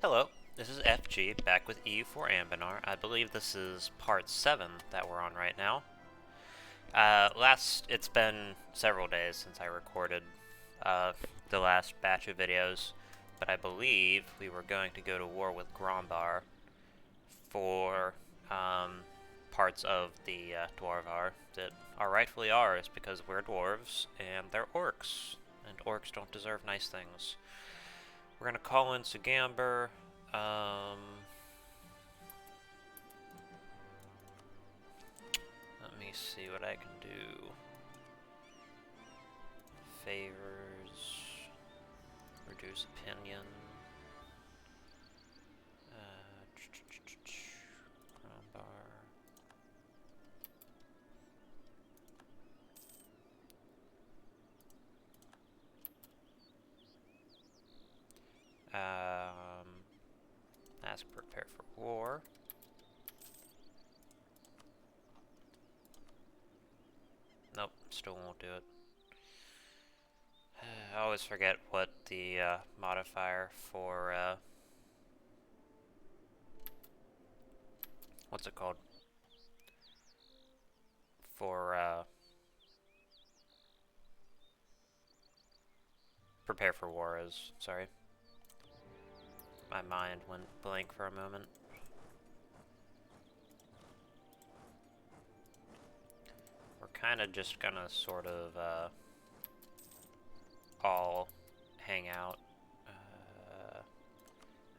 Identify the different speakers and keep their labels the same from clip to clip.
Speaker 1: Hello, this is FG, back with EU4 Anbennar. I believe this is part 7 that we're on right now. It's been several days since I recorded the last batch of videos, but I believe we were going to go to war with Grombar for parts of the Dwarvar that are rightfully ours because we're dwarves and they're orcs, and orcs don't deserve nice things. We're gonna call in Sugamber. Let me see what I can do. Favors. Reduce opinion. Bar. Ask prepare for war. Nope, still won't do it. I always forget what the modifier for what's it called? For prepare for war is. Sorry. My mind went blank for a moment. We're kind of just gonna sort of all hang out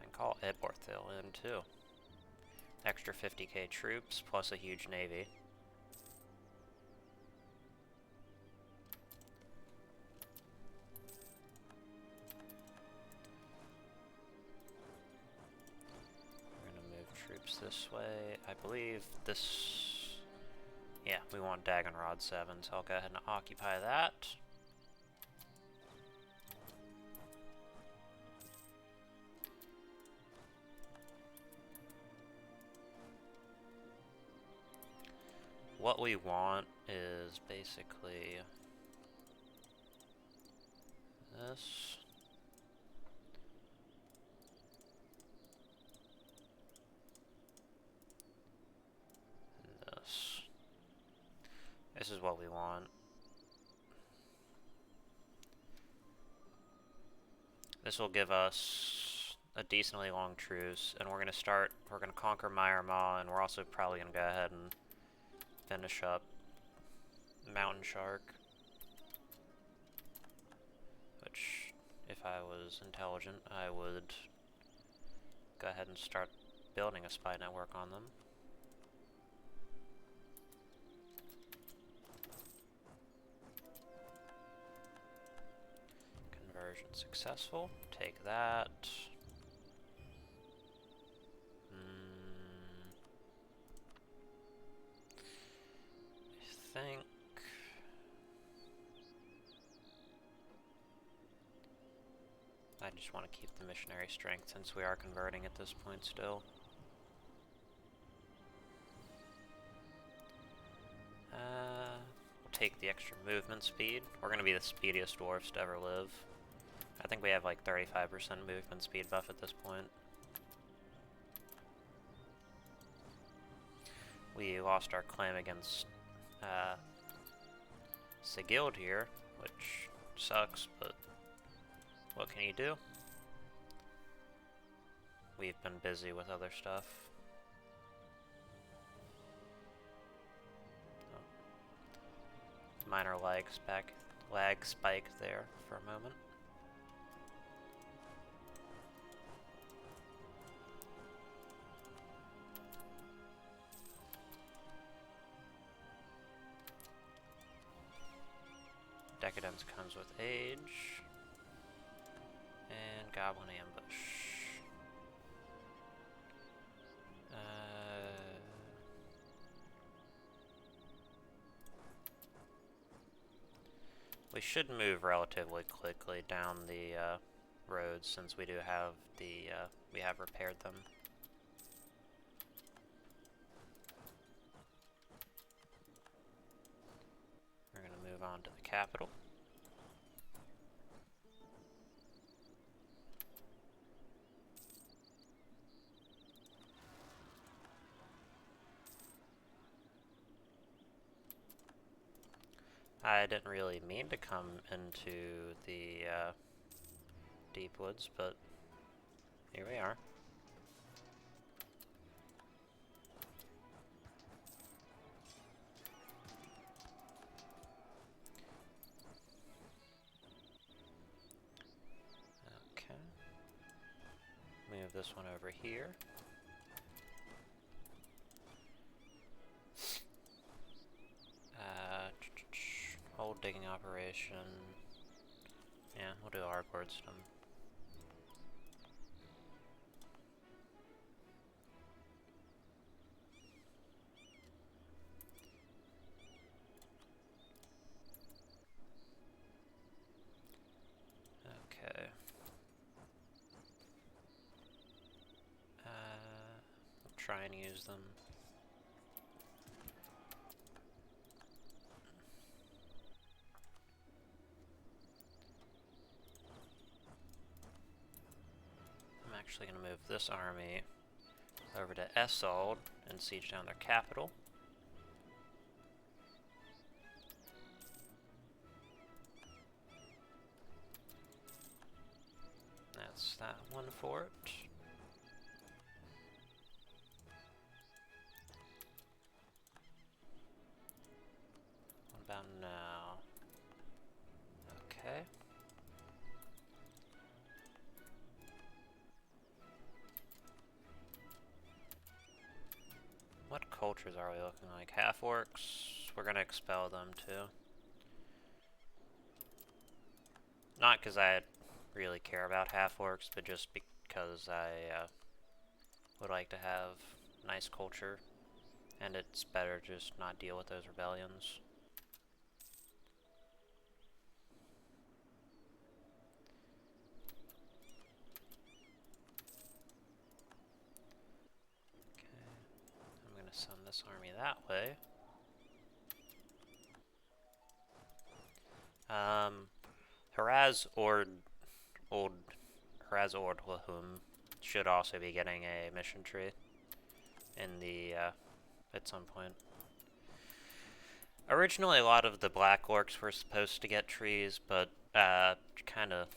Speaker 1: and call Edborthil in too. Extra 50k troops plus a huge navy. We're gonna move troops this way. I believe this... yeah, we want Dagonrod 7, so I'll go ahead and occupy that. What we want is basically this. And this. This is what we want. This will give us a decently long truce, and we're gonna conquer Myrma, and we're also probably gonna go ahead and finish up Mountain Shark, which, if I was intelligent, I would go ahead and start building a spy network on them. Conversion successful. Take that. I think I just want to keep the missionary strength since we are converting at this point still. We'll take the extra movement speed. We're going to be the speediest dwarves to ever live. I think we have like 35% movement speed buff at this point. We lost our claim against Sigild here, which sucks, but what can you do? We've been busy with other stuff. Oh. Minor lag spike there for a moment. Decadence comes with age. And Goblin Ambush. We should move relatively quickly down the roads since we do have we have repaired them. We're going to move on to the capital. I didn't really mean to come into the deep woods, but here we are. Okay. Move this one over here. Whole digging operation. Yeah, we'll do our boardstem. Okay. We'll try and use them. I'm actually going to move this army over to Essold and siege down their capital. That's that one fort. What about now? Okay. What cultures are we looking like? Half-orcs? We're gonna expel them too. Not because I really care about half-orcs, but just because I would like to have nice culture, and it's better just not deal with those rebellions. I'm going to send this army that way. Orghelovar should also be getting a mission tree in the at some point. Originally, a lot of the black orcs were supposed to get trees, but kind of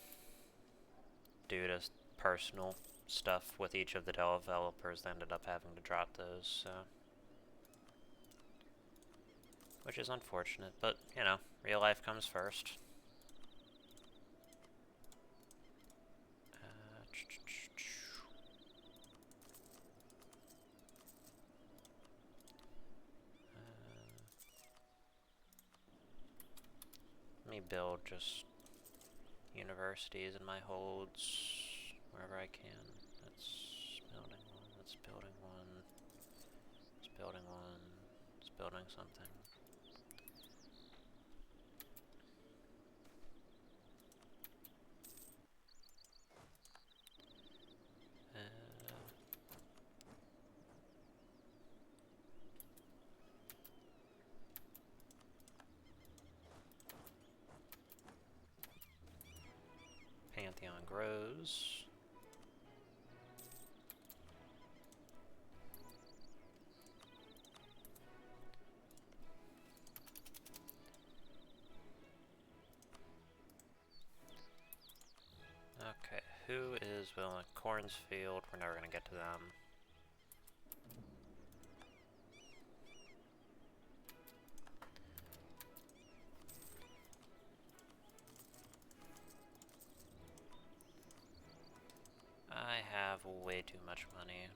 Speaker 1: due to personal stuff with each of the developers, they ended up having to drop those, so. Which is unfortunate, but, you know, real life comes first. Let me build just universities in my holds wherever I can. That's building one, that's building one, it's building one, it's building something. Pantheon grows. Okay, who is willing? Cornsfield, we're never gonna get to them. I have way too much money.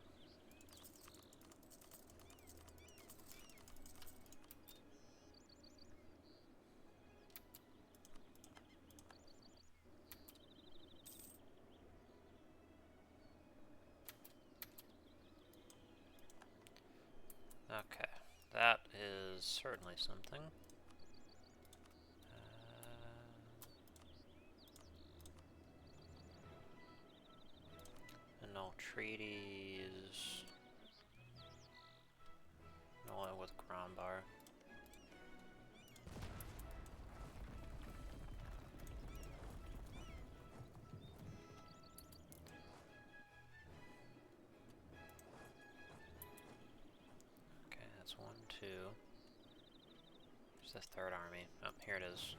Speaker 1: Okay, that is certainly something. Annul treaties. Null it with Grombar. Okay, that's 1, 2. Where's the third army? Oh, here it is.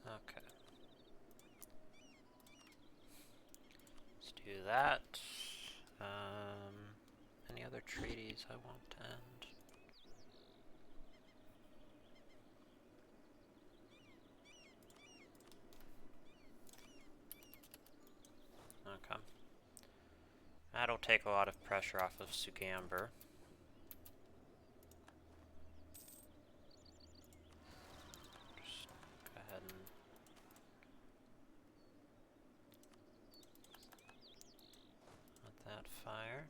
Speaker 1: Okay. Let's do that. Any other treaties I want to end? Okay. That'll take a lot of pressure off of Sugamber. Just go ahead and let that fire.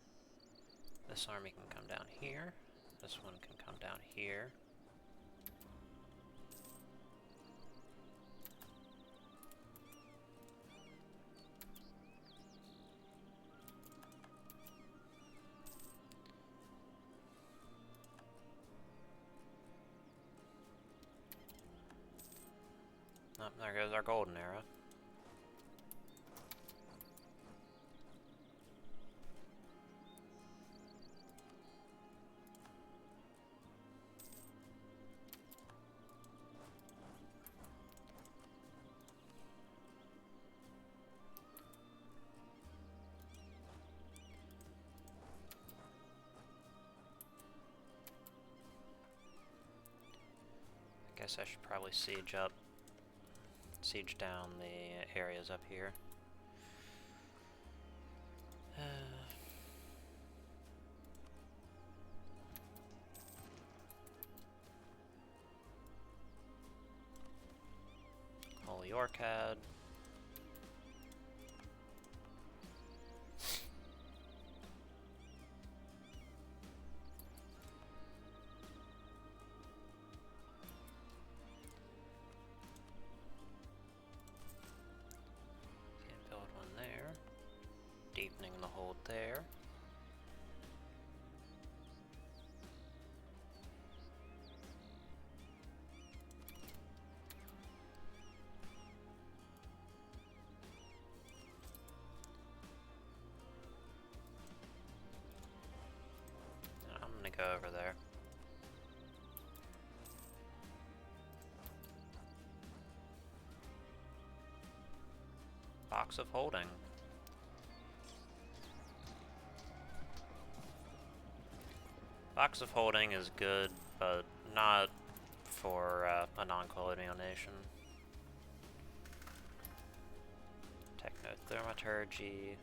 Speaker 1: This army can come down here. This one can come down here. Oh, there goes our golden era. I guess I should probably siege down the areas up here. Holy Orchid. Can't build one there. Deepening the hold there. I'm gonna go over there. Box of holding. Box of holding is good, but not for a non-colonial nation. Technothermaturgy.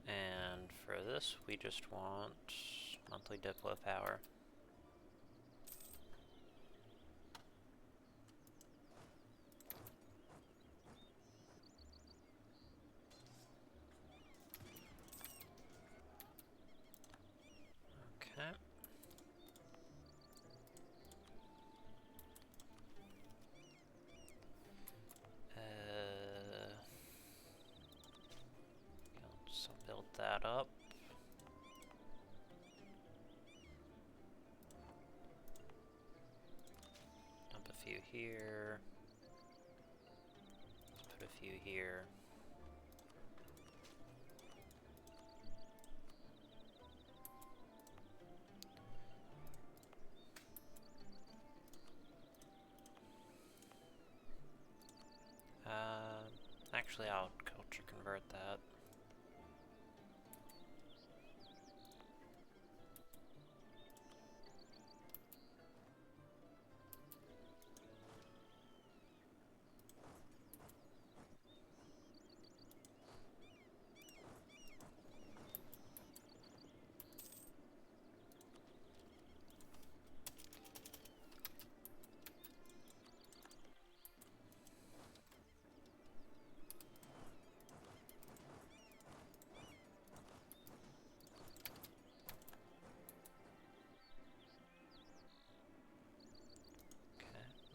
Speaker 1: And for this, we just want monthly Diplo power. Okay. So build that up. Dump a few here. Let's put a few here. Actually, I'll culture convert that.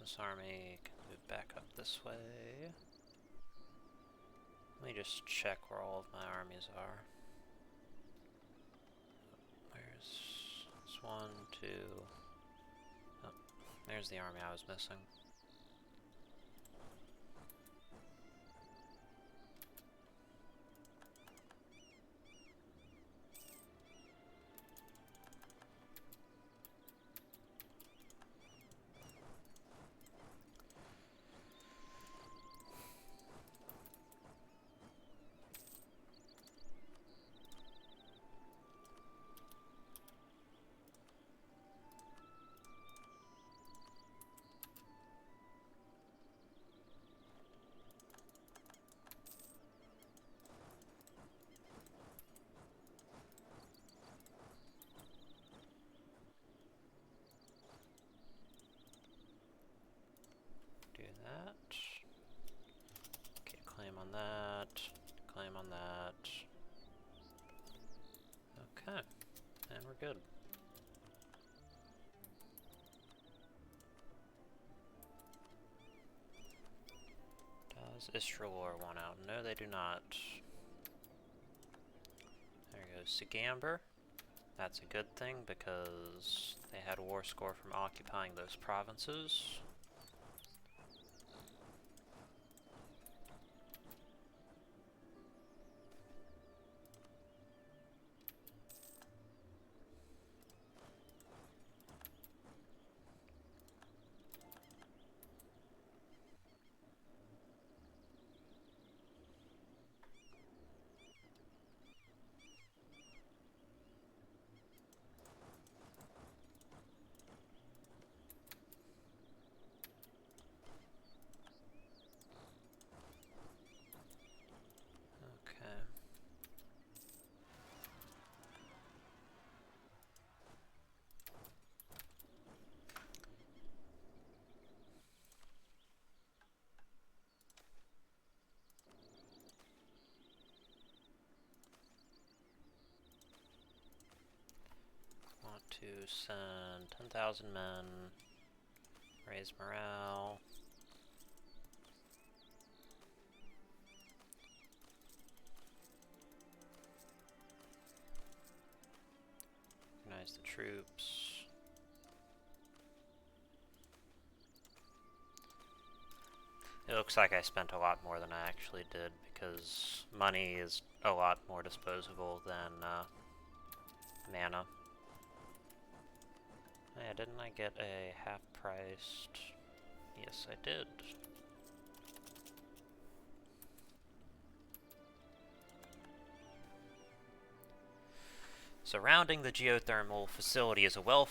Speaker 1: this army can move back up this way. Let me just check where all of my armies are. Where's this one, two? Oh, there's the army I was missing. On that, claim on that. Okay, and we're good. Does Istralor want out? No, they do not. There goes Sigamber. That's a good thing because they had a war score from occupying those provinces. To send 10,000 men, raise morale. Organize the troops. It looks like I spent a lot more than I actually did because money is a lot more disposable than mana. Yeah, didn't I get a half-priced? Yes, I did. Surrounding the geothermal facility is a wall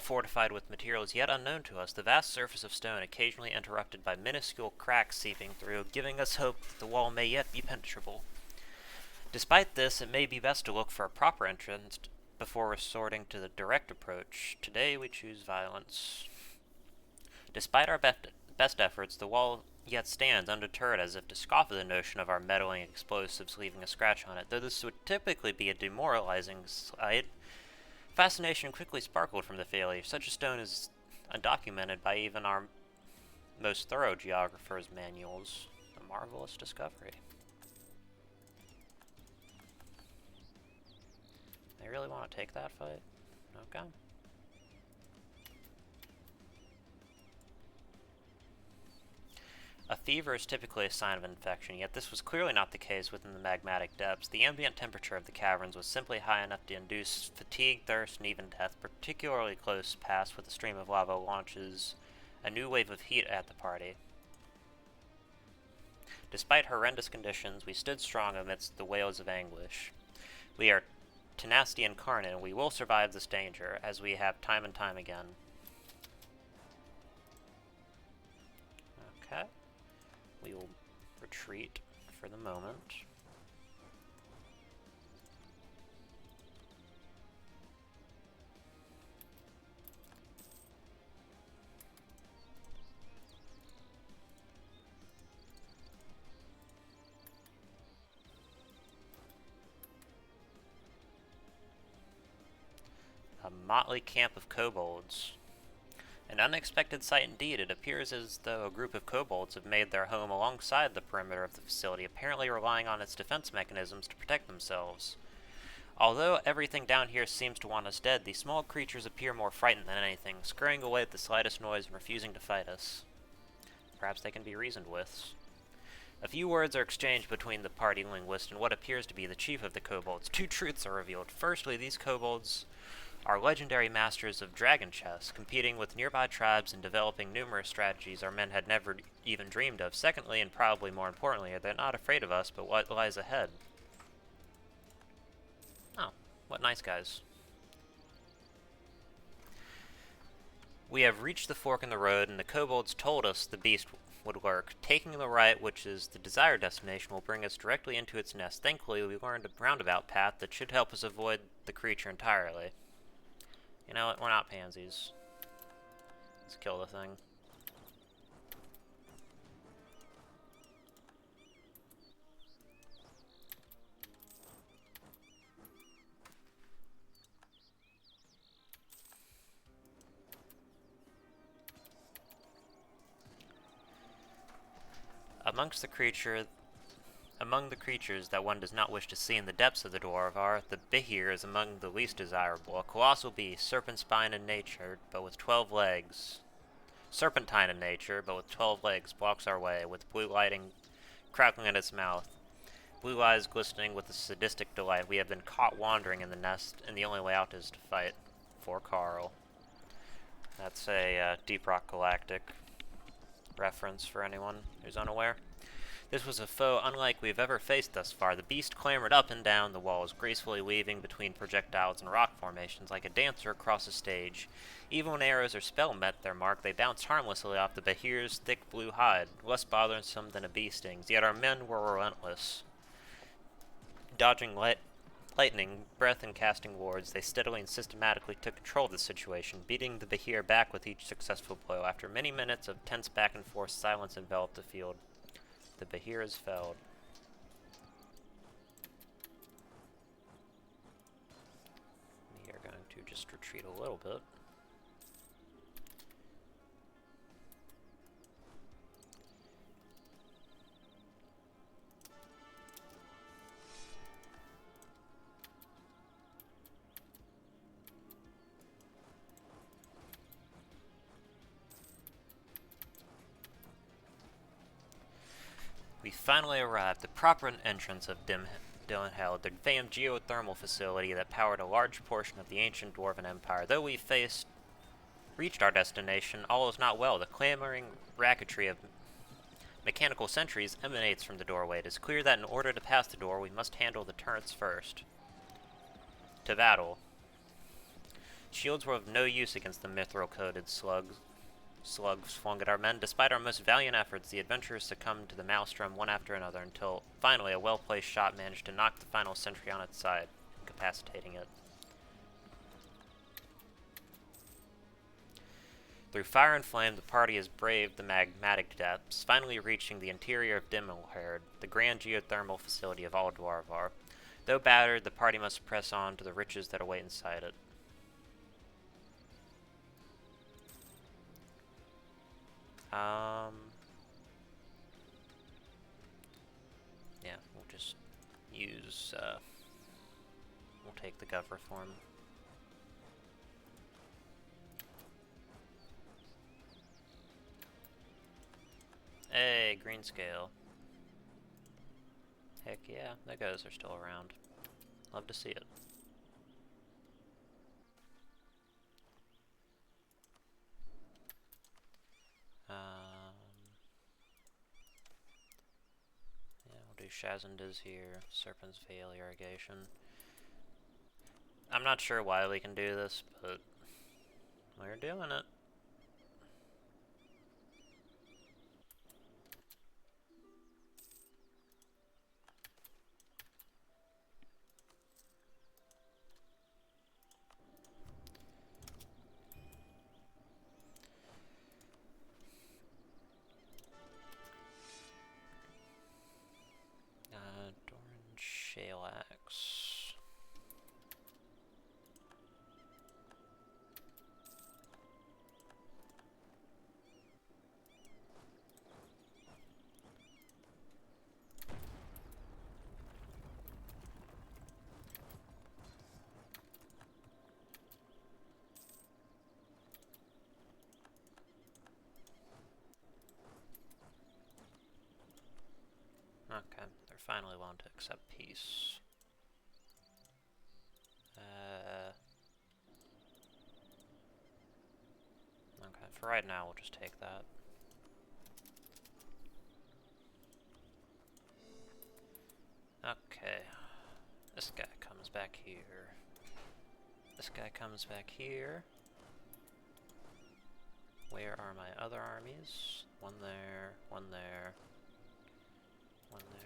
Speaker 1: fortified with materials yet unknown to us, the vast surface of stone occasionally interrupted by minuscule cracks seeping through, giving us hope that the wall may yet be penetrable. Despite this, it may be best to look for a proper entrance before resorting to the direct approach. Today we choose violence. Despite our best efforts, the wall yet stands undeterred as if to scoff at the notion of our meddling explosives leaving a scratch on it. Though this would typically be a demoralizing sight, fascination quickly sparkled from the failure. Such a stone is undocumented by even our most thorough geographers' manuals. A marvelous discovery. They really want to take that fight? Okay. A fever is typically a sign of infection, yet this was clearly not the case within the magmatic depths. The ambient temperature of the caverns was simply high enough to induce fatigue, thirst, and even death. Particularly close past with a stream of lava launches a new wave of heat at the party. Despite horrendous conditions, we stood strong amidst the wails of anguish. We are tenacity incarnate, and we will survive this danger, as we have time and time again. Okay. We will retreat for the moment. A motley camp of kobolds. An unexpected sight indeed. It appears as though a group of kobolds have made their home alongside the perimeter of the facility, apparently relying on its defense mechanisms to protect themselves. Although everything down here seems to want us dead, these small creatures appear more frightened than anything, scurrying away at the slightest noise and refusing to fight us. Perhaps they can be reasoned with. A few words are exchanged between the party linguist and what appears to be the chief of the kobolds. Two truths are revealed. Firstly, these kobolds are legendary masters of dragon chess, competing with nearby tribes and developing numerous strategies our men had never even dreamed of. Secondly, and probably more importantly, they're not afraid of us, but what lies ahead. Oh, what nice guys. We have reached the fork in the road, and the kobolds told us the beast would lurk. Taking the right, which is the desired destination, will bring us directly into its nest. Thankfully, we learned a roundabout path that should help us avoid the creature entirely. You know what? We're not pansies. Let's kill the thing. Among the creatures that one does not wish to see in the depths of the Dwarvar, the Behir is among the least desirable. A colossal beast, serpentine in nature, but with 12 legs. Serpentine in nature, but with 12 legs, blocks our way, with blue lighting crackling in its mouth. Blue eyes glistening with a sadistic delight. We have been caught wandering in the nest, and the only way out is to fight. For Carl. That's a Deep Rock Galactic reference for anyone who's unaware. This was a foe unlike we've ever faced thus far. The beast clambered up and down the walls, gracefully weaving between projectiles and rock formations like a dancer across a stage. Even when arrows or spell met their mark, they bounced harmlessly off the Behir's thick blue hide, less bothersome than a bee stings. Yet our men were relentless. Dodging lightning, breath, and casting wards, they steadily and systematically took control of the situation, beating the Behir back with each successful blow. After many minutes of tense back-and-forth, silence enveloped the field. The Behir is felled. We are going to just retreat a little bit. We finally arrived, the proper entrance of Dimheld, the famed geothermal facility that powered a large portion of the ancient Dwarven Empire. Though we reached our destination, all is not well. The clamoring racketry of mechanical sentries emanates from the doorway. It is clear that in order to pass the door, we must handle the turrets first. To battle. Shields were of no use against the mithril-coated slugs flung at our men. Despite our most valiant efforts, the adventurers succumbed to the maelstrom one after another until, finally, a well-placed shot managed to knock the final sentry on its side, incapacitating it. Through fire and flame, the party has braved the magmatic depths, finally reaching the interior of Dimmelherd, the grand geothermal facility of all Dwarvar. Though battered, the party must press on to the riches that await inside it. Yeah, we'll just use, we'll take the gov reform. Hey, green scale. Heck yeah, the guys are still around. Love to see it. Yeah, we'll do Shazanda's here, Serpent's Veil irrigation. I'm not sure why we can do this, but we're doing it. Doran Shale Axe. Okay, they're finally willing to accept peace. Okay, for right now, we'll just take that. Okay, this guy comes back here. This guy comes back here. Where are my other armies? One there, one there, one there.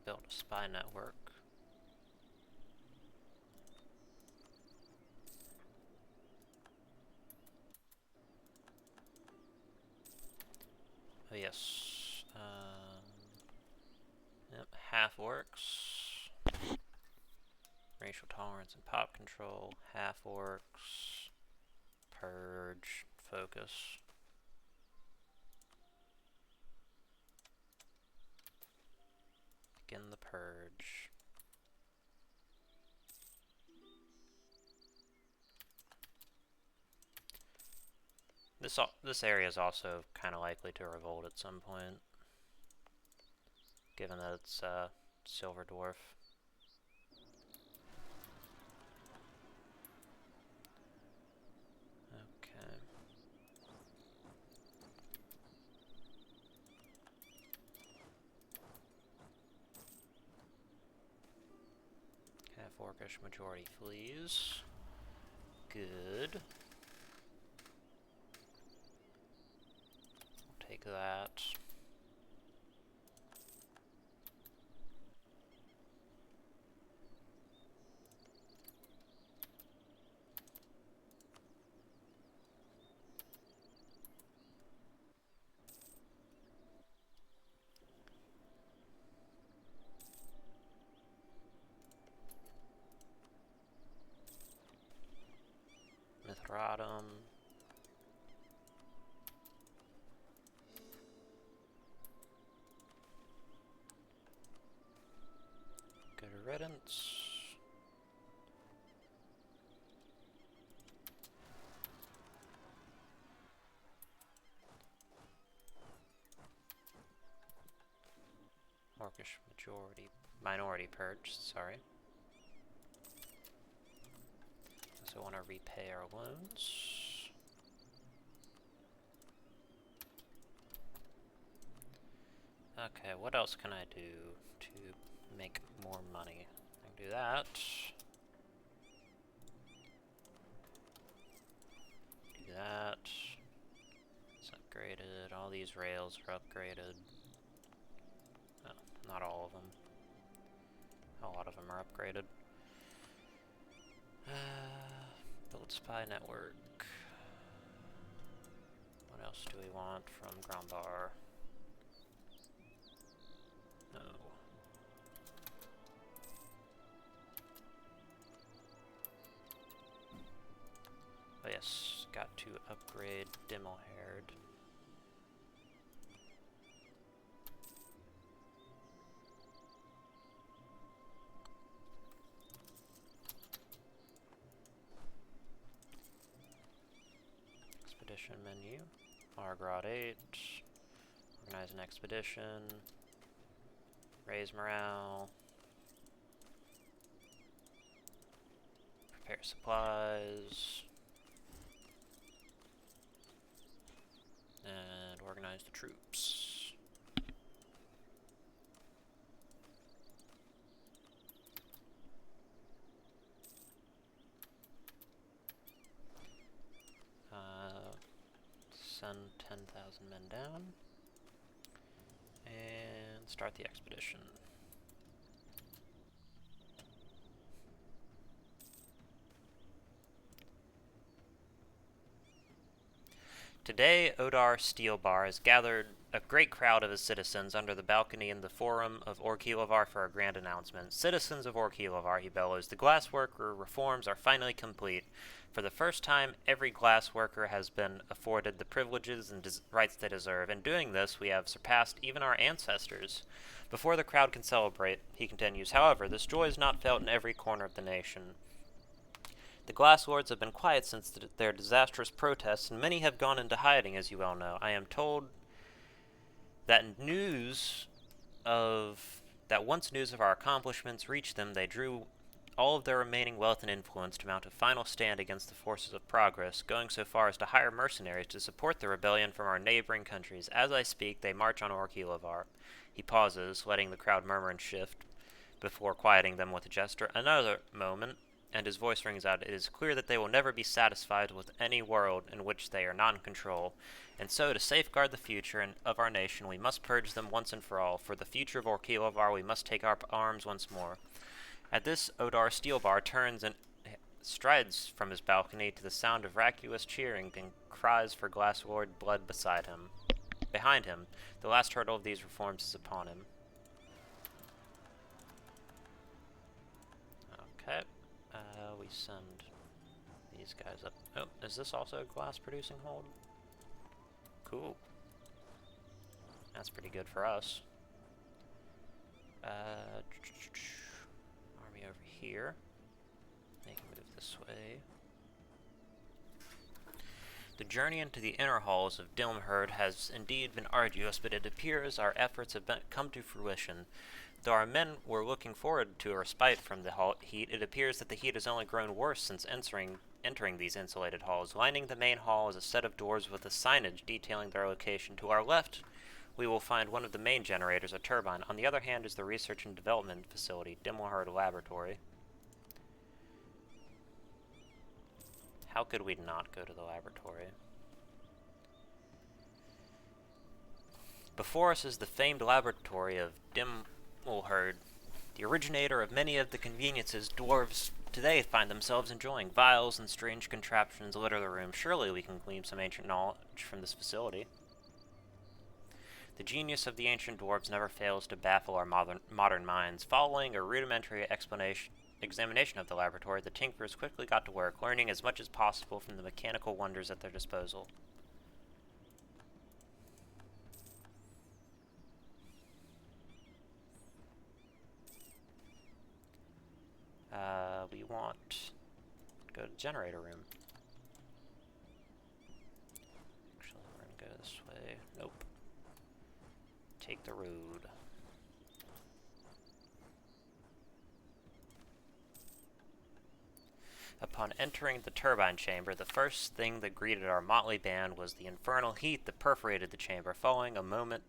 Speaker 1: Built a spy network. Oh yes. Yep, half orcs. Racial tolerance and pop control. Half orcs. Purge. Focus. Begin the purge. This area is also kind of likely to revolt at some point, given that it's Silver Dwarf. Okay. Half orcish majority flees. Good. We'll take that. Mithratum. Good riddance. Orcish minority purged, sorry. So I want to repay our loans. Okay, what else can I do to make more money? I can do that. Do that. It's upgraded. All these rails are upgraded. No, not all of them. A lot of them are upgraded. Build spy network. What else do we want from Grombar? No. Oh yes, got to upgrade Dimmelhaired. Expedition menu. Argrod 8. Organize an expedition. Raise morale. Prepare supplies. And organize the troops. Send 10,000 men down. And start the expedition. Today, Odar Steelbar has gathered a great crowd of his citizens under the balcony in the forum of Orghelovar for a grand announcement. Citizens of Orghelovar, he bellows, the glassworker reforms are finally complete. For the first time, every glassworker has been afforded the privileges and rights they deserve. In doing this, we have surpassed even our ancestors. Before the crowd can celebrate, he continues, however, this joy is not felt in every corner of the nation. The Glass Lords have been quiet since their disastrous protests, and many have gone into hiding, as you well know. I am told that once news of our accomplishments reached them, they drew all of their remaining wealth and influence to mount a final stand against the forces of progress, going so far as to hire mercenaries to support the rebellion from our neighboring countries. As I speak, they march on Orghelovar. He pauses, letting the crowd murmur and shift, before quieting them with a gesture. Another moment, and his voice rings out, it is clear that they will never be satisfied with any world in which they are not in control, and so to safeguard the future of our nation, we must purge them once and for all. For the future of Orghelovar, we must take our arms once more. At this, Odar Steelbar turns and strides from his balcony to the sound of vacuous cheering and cries for Glass Lord blood beside him. Behind him, the last hurdle of these reforms is upon him. Okay. We send these guys up. Oh, is this also a glass producing hold? Cool. That's pretty good for us. Army over here. They can move this way. The journey into the inner halls of Dilmherd has indeed been arduous, but it appears our efforts have come to fruition. Though our men were looking forward to a respite from the heat, it appears that the heat has only grown worse since entering these insulated halls. Lining the main hall is a set of doors with a signage detailing their location. To our left, we will find one of the main generators, a turbine. On the other hand is the research and development facility, Dimmelherd Laboratory. How could we not go to the laboratory? Before us is the famed laboratory of Dimmelherd, the originator of many of the conveniences dwarves today find themselves enjoying. Vials and strange contraptions litter the room. Surely we can glean some ancient knowledge from this facility. The genius of the ancient dwarves never fails to baffle our modern minds. Following a rudimentary examination of the laboratory, the tinkerers quickly got to work, learning as much as possible from the mechanical wonders at their disposal. We want to go to the generator room. Actually, we're going to go this way. Nope. Take the road. Upon entering the turbine chamber, the first thing that greeted our motley band was the infernal heat that perforated the chamber. Following a moment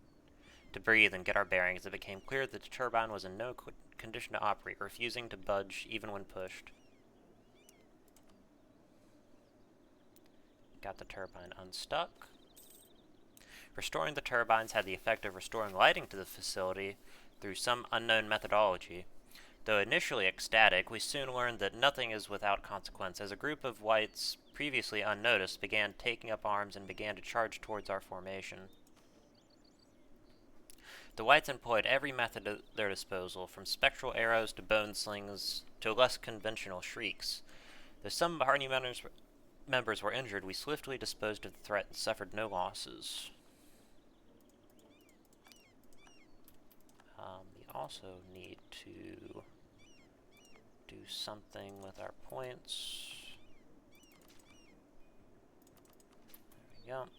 Speaker 1: to breathe and get our bearings, it became clear that the turbine was in no condition to operate, refusing to budge even when pushed. Got the turbine unstuck. Restoring the turbines had the effect of restoring lighting to the facility through some unknown methodology. Though initially ecstatic, we soon learned that nothing is without consequence, as a group of whites, previously unnoticed, began taking up arms and began to charge towards our formation. The whites employed every method at their disposal, from spectral arrows to bone slings to less conventional shrieks. Though some party members were injured, we swiftly disposed of the threat and suffered no losses. We also need to do something with our points. There we go.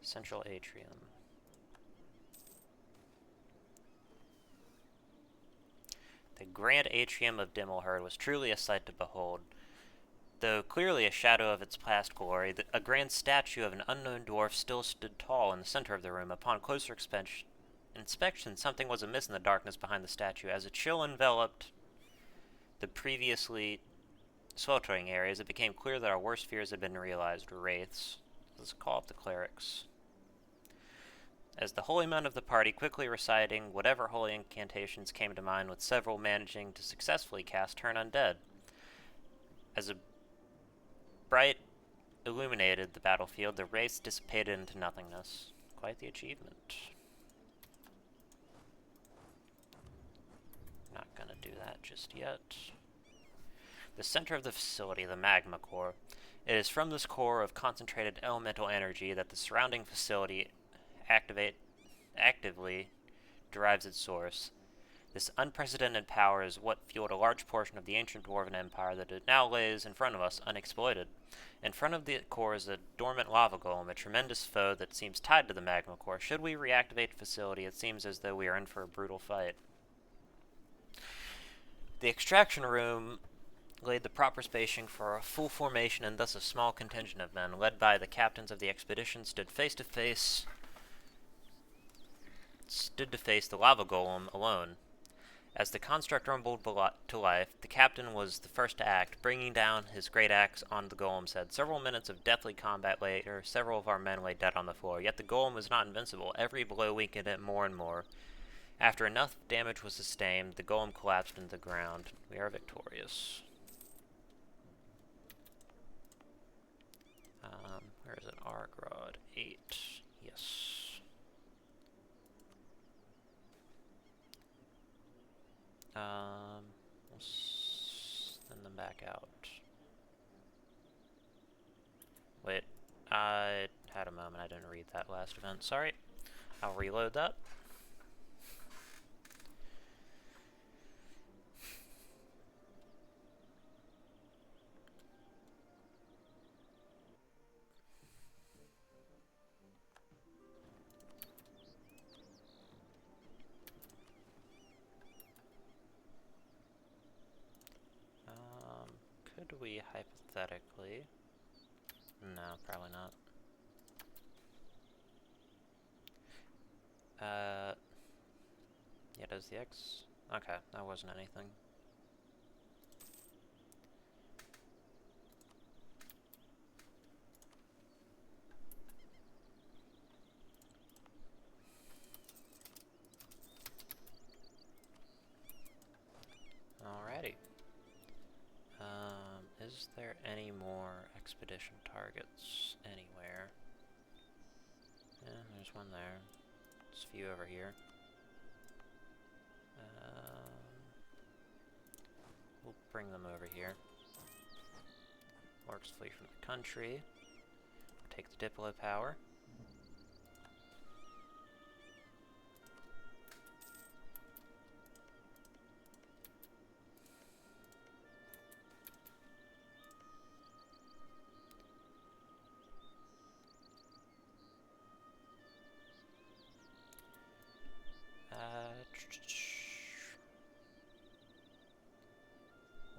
Speaker 1: Central atrium. The grand atrium of Dimmelherd was truly a sight to behold. Though clearly a shadow of its past glory, a grand statue of an unknown dwarf still stood tall in the center of the room. Upon closer inspection, something was amiss in the darkness behind the statue. As a chill enveloped the previously sweltering areas, it became clear that our worst fears had been realized. Wraiths. Let's call up the clerics. as the holy men of the party quickly reciting whatever holy incantations came to mind, with several managing to successfully cast Turn Undead. As a bright illuminated the battlefield, the race dissipated into nothingness. Quite the achievement. Not gonna do that just yet. The center of the facility, the magma core. It is from this core of concentrated elemental energy that the surrounding facility actively derives its source. This unprecedented power is what fueled a large portion of the ancient Dwarven Empire that it now lays in front of us unexploited. In front of the core is a dormant lava golem, a tremendous foe that seems tied to the magma core. Should we reactivate the facility, it seems as though we are in for a brutal fight. The extraction room laid the proper spacing for a full formation, and thus a small contingent of men, led by the captains of the expedition, stood to face the lava golem alone. As the construct rumbled to life, the captain was the first to act, bringing down his great axe on the golem's head. Several minutes of deathly combat later, several of our men lay dead on the floor, yet the golem was not invincible. Every blow weakened it more and more. After enough damage was sustained, the golem collapsed into the ground. We are victorious. Where is it? Orghelovar 8. Yes. We'll send them back out. Wait, I had a moment. I didn't read that last event. Sorry. I'll reload that. Could we hypothetically? No, probably not. Yeah, does the X? Okay, that wasn't anything. Alrighty. Is there any more expedition targets anywhere? Yeah, there's one there. There's a few over here. We'll bring them over here. Orcs flee from the country. Take the Diplo power.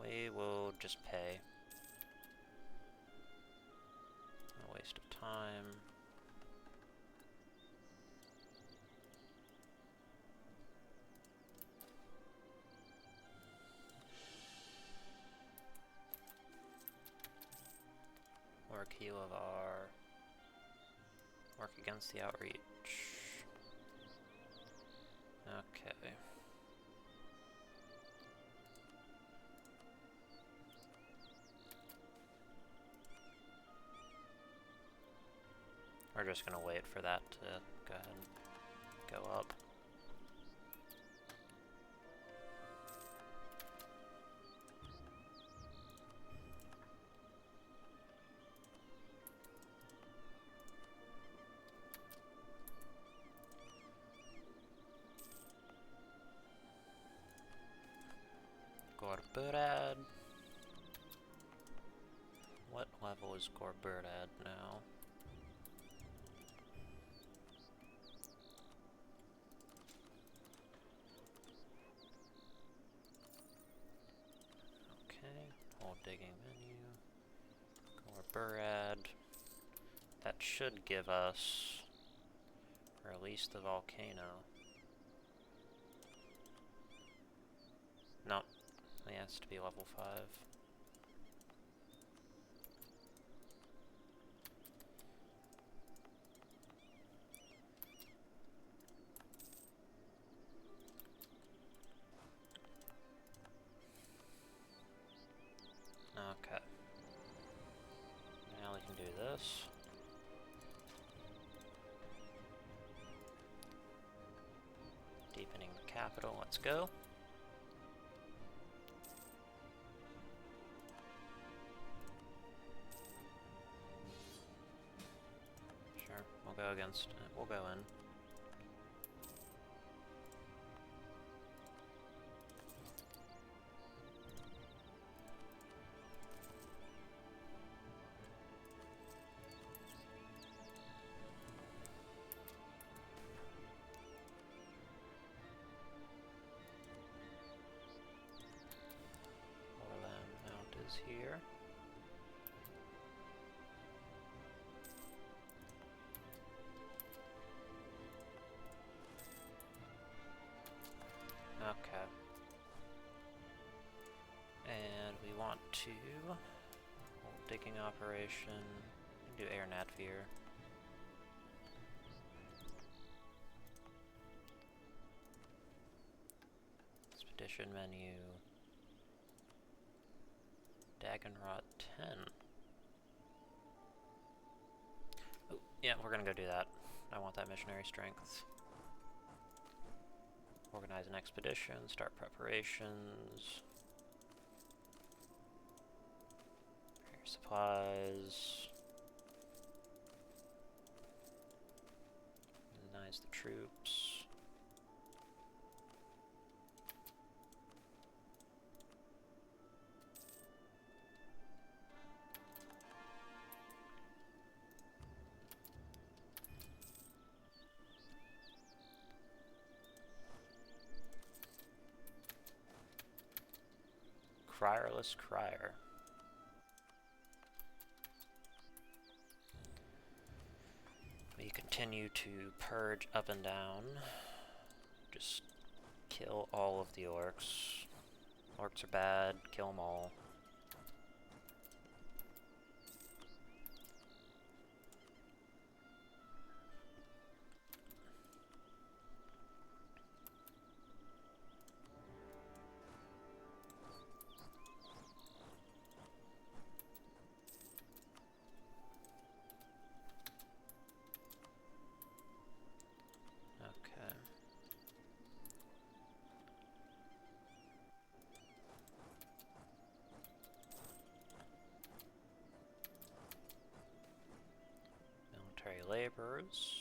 Speaker 1: We will just pay. A waste of time. Orghelovar. Work against the outreach. Okay. We're just gonna wait for that to go ahead and go up. Gorburad. What level is Gorburad now? Whole digging menu. Gorburad. That should give us release the volcano. No, it has to be level 5. Deepening the capital, let's go. Sure, we'll go against, we'll go in. Here. Okay. And we want to hold digging operation, do air nat fear. Expedition menu. Dagonrot 10. Oh, yeah, we're gonna go do that. I want that missionary strength. Organize an expedition, start preparations. Prepare supplies. Organize the troops. Crierless Crier. We continue to purge up and down. Just kill all of the orcs. Orcs are bad, kill them all. Laborers.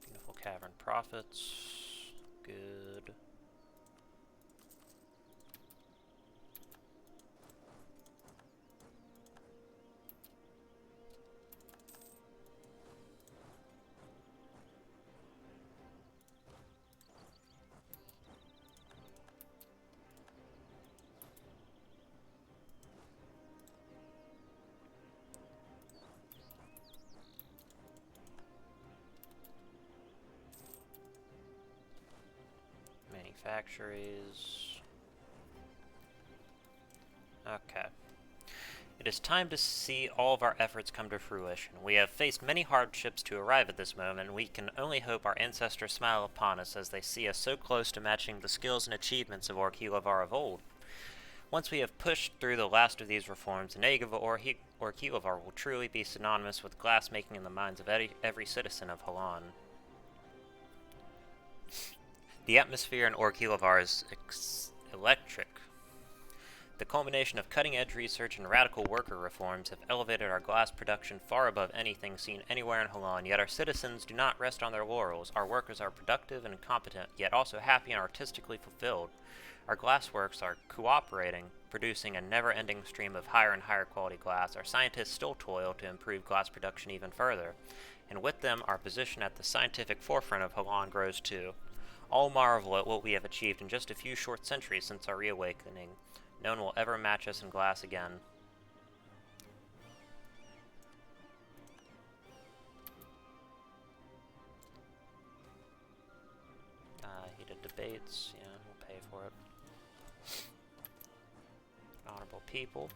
Speaker 1: Beautiful Cavern Prophets. Good. Manufactories. Okay. It is time to see all of our efforts come to fruition. We have faced many hardships to arrive at this moment, and we can only hope our ancestors smile upon us as they see us so close to matching the skills and achievements of Orghelovar of old. Once we have pushed through the last of these reforms, the name of Orghelovar will truly be synonymous with glass-making in the minds of every citizen of Halan. The atmosphere in Orghelovar is electric. The culmination of cutting-edge research and radical worker reforms have elevated our glass production far above anything seen anywhere in Halan, yet our citizens do not rest on their laurels. Our workers are productive and competent, yet also happy and artistically fulfilled. Our glassworks are cooperating, producing a never-ending stream of higher and higher quality glass. Our scientists still toil to improve glass production even further, and with them, our position at the scientific forefront of Halan grows too. All marvel at what we have achieved in just a few short centuries since our reawakening. No one will ever match us in glass again. Heated debates, yeah, we'll pay for it. Honorable people.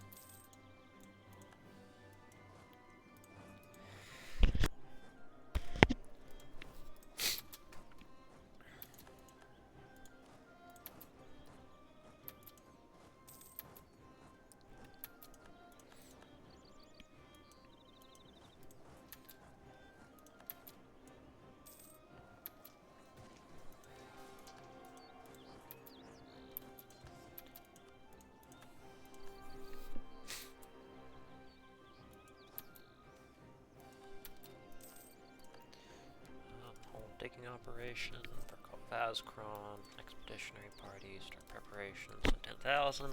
Speaker 1: digging operation. Called Vazcron. Expeditionary party. Start preparations. 10,000.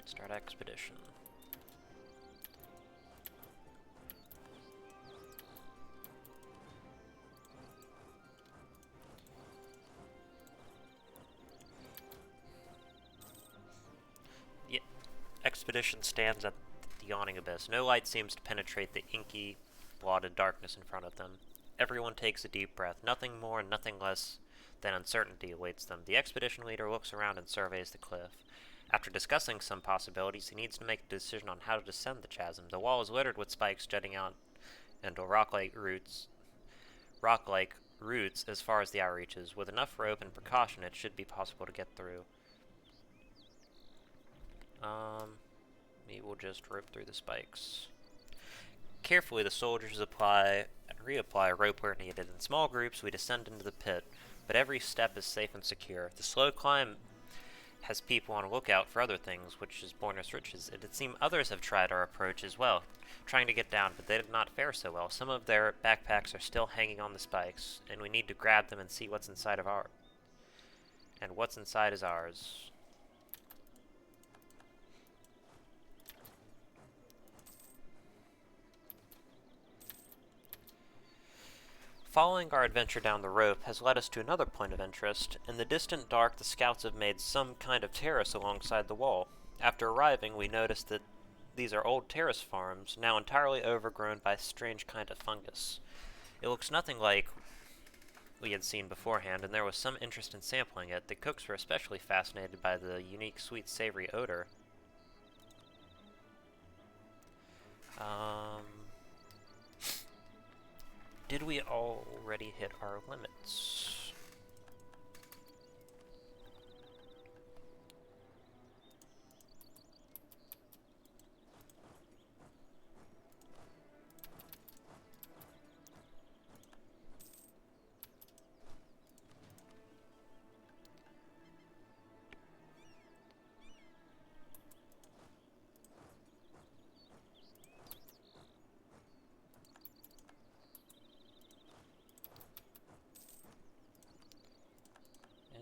Speaker 1: Start expedition. Yeah, expedition stands at the yawning abyss. No light seems to penetrate the inky, blotted darkness in front of them. Everyone takes a deep breath. Nothing more and nothing less than uncertainty awaits them. The expedition leader looks around and surveys the cliff. After discussing some possibilities, he needs to make a decision on how to descend the chasm. The wall is littered with spikes jutting out into rock-like roots as far as the eye reaches. With enough rope and precaution, it should be possible to get through. We will just rope through the spikes. Carefully, the soldiers apply and reapply rope where needed. In small groups, we descend into the pit, but every step is safe and secure. The slow climb has people on a lookout for other things, which is Borner's riches. It would seem others have tried our approach as well, trying to get down, but they did not fare so well. Some of their backpacks are still hanging on the spikes, and we need to grab them and see what's inside of ours. And what's inside is ours. Following our adventure down the rope has led us to another point of interest. In the distant dark, the scouts have made some kind of terrace alongside the wall. After arriving, we noticed that these are old terrace farms, now entirely overgrown by a strange kind of fungus. It looks nothing like we had seen beforehand, and there was some interest in sampling it. The cooks were especially fascinated by the unique sweet savory odor. Did we already hit our limits?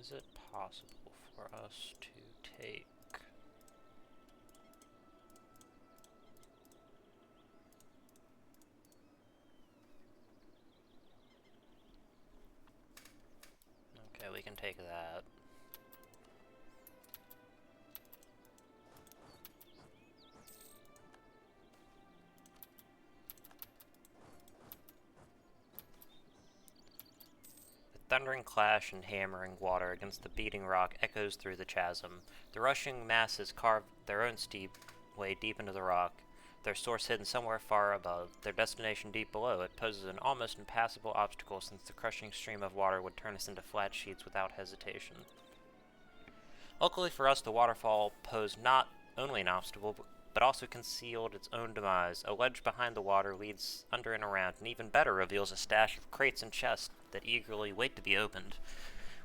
Speaker 1: Is it possible for us to take... Okay, we can take that. Thundering clash and hammering water against the beating rock echoes through the chasm. The rushing masses carve their own steep way deep into the rock, their source hidden somewhere far above, their destination deep below. It poses an almost impassable obstacle, since the crushing stream of water would turn us into flat sheets without hesitation. Luckily for us, the waterfall posed not only an obstacle, but also concealed its own demise. A ledge behind the water leads under and around, and even better, reveals a stash of crates and chests that eagerly wait to be opened.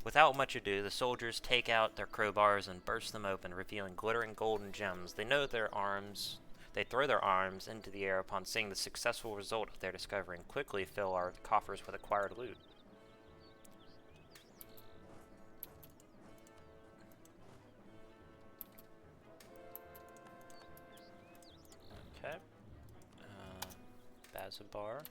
Speaker 1: Without much ado, the soldiers take out their crowbars and burst them open, revealing glittering golden gems. They throw their arms into the air upon seeing the successful result of their discovery, and quickly fill our coffers with acquired loot. Okay. Bazabar.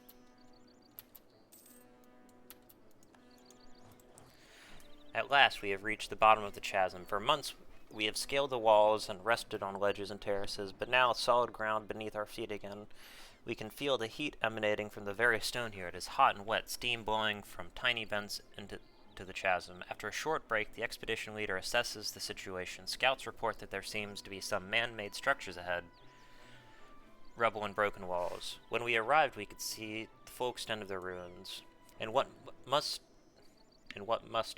Speaker 1: At last we have reached the bottom of the chasm. For months we have scaled the walls and rested on ledges and terraces, but now solid ground beneath our feet again. We can feel the heat emanating from the very stone here. It is hot and wet, steam blowing from tiny vents into the chasm. After a short break, the expedition leader assesses the situation. Scouts report that there seems to be some man-made structures ahead. Rubble and broken walls. When we arrived, we could see the full extent of the ruins, and what must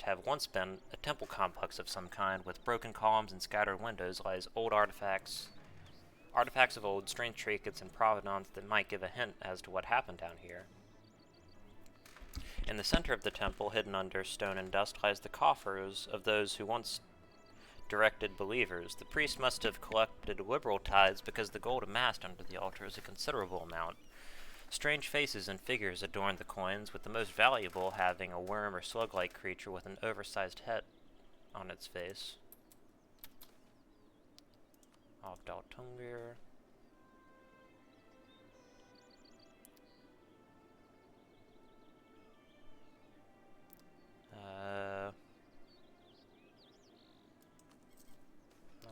Speaker 1: have once been a temple complex of some kind, with broken columns and scattered windows, lies old artifacts of old, strange trinkets and provenance that might give a hint as to what happened down here. In the center of the temple, hidden under stone and dust, lies the coffers of those who once directed believers. The priest must have collected liberal tithes, because the gold amassed under the altar is a considerable amount. Strange faces and figures adorned the coins, with the most valuable having a worm or slug-like creature with an oversized head on its face. Avdaltungir.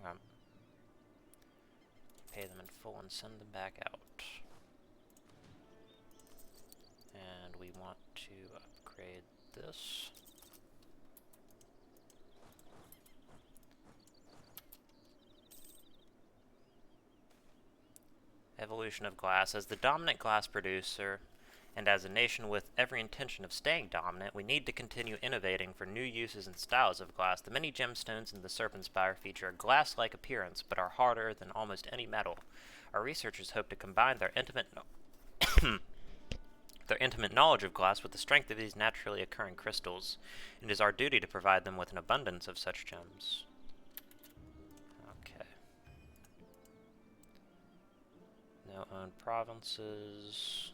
Speaker 1: Okay. Pay them in full and send them back out. And we want to upgrade this. Evolution of glass. As the dominant glass producer, and as a nation with every intention of staying dominant, we need to continue innovating for new uses and styles of glass. The many gemstones in the Serpent Spire feature a glass-like appearance, but are harder than almost any metal. Our researchers hope to combine their intimate knowledge of glass with the strength of these naturally occurring crystals. It is our duty to provide them with an abundance of such gems. Okay. No owned provinces.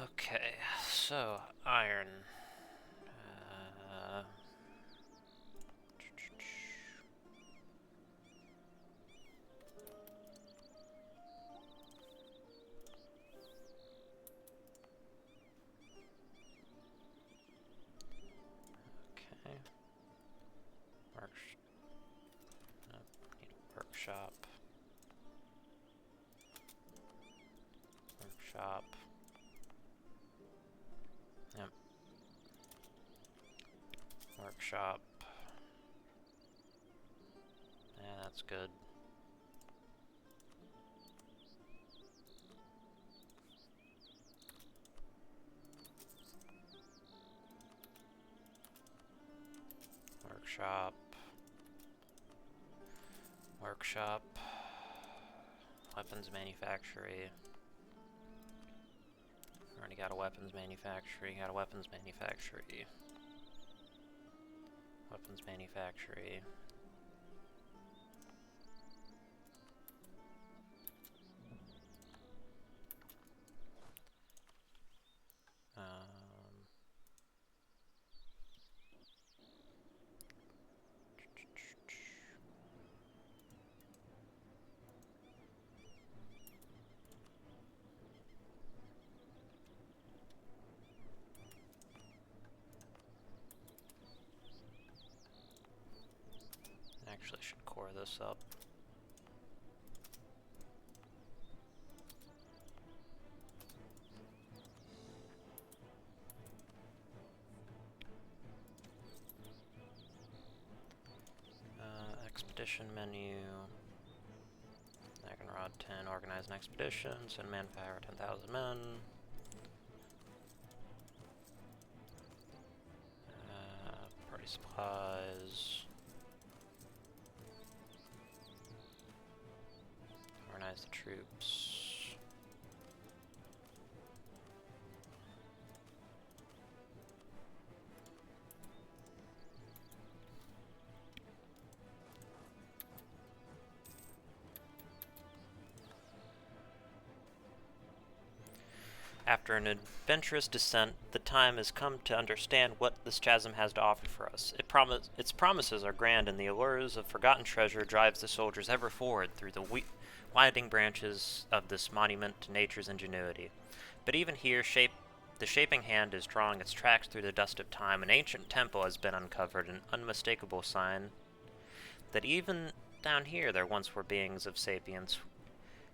Speaker 1: Okay, so iron. Okay. Need a workshop. Workshop. Yep. Workshop. Yeah, that's good. Workshop. Workshop. Weapons manufactory. Already got a weapons manufactory. Got a weapons manufactory. Weapons manufactory. Actually, I should core this up. Expedition menu. Naganrod 10, organize an expedition, send manpower 10,000 men. Party supplies. Organize the troops. After an adventurous descent, the time has come to understand what this chasm has to offer for us. Its promises are grand, and the allures of forgotten treasure drives the soldiers ever forward through the winding branches of this monument to nature's ingenuity. But even here, the shaping hand is drawing its tracks through the dust of time. An ancient temple has been uncovered, an unmistakable sign that even down here there once were beings of sapience.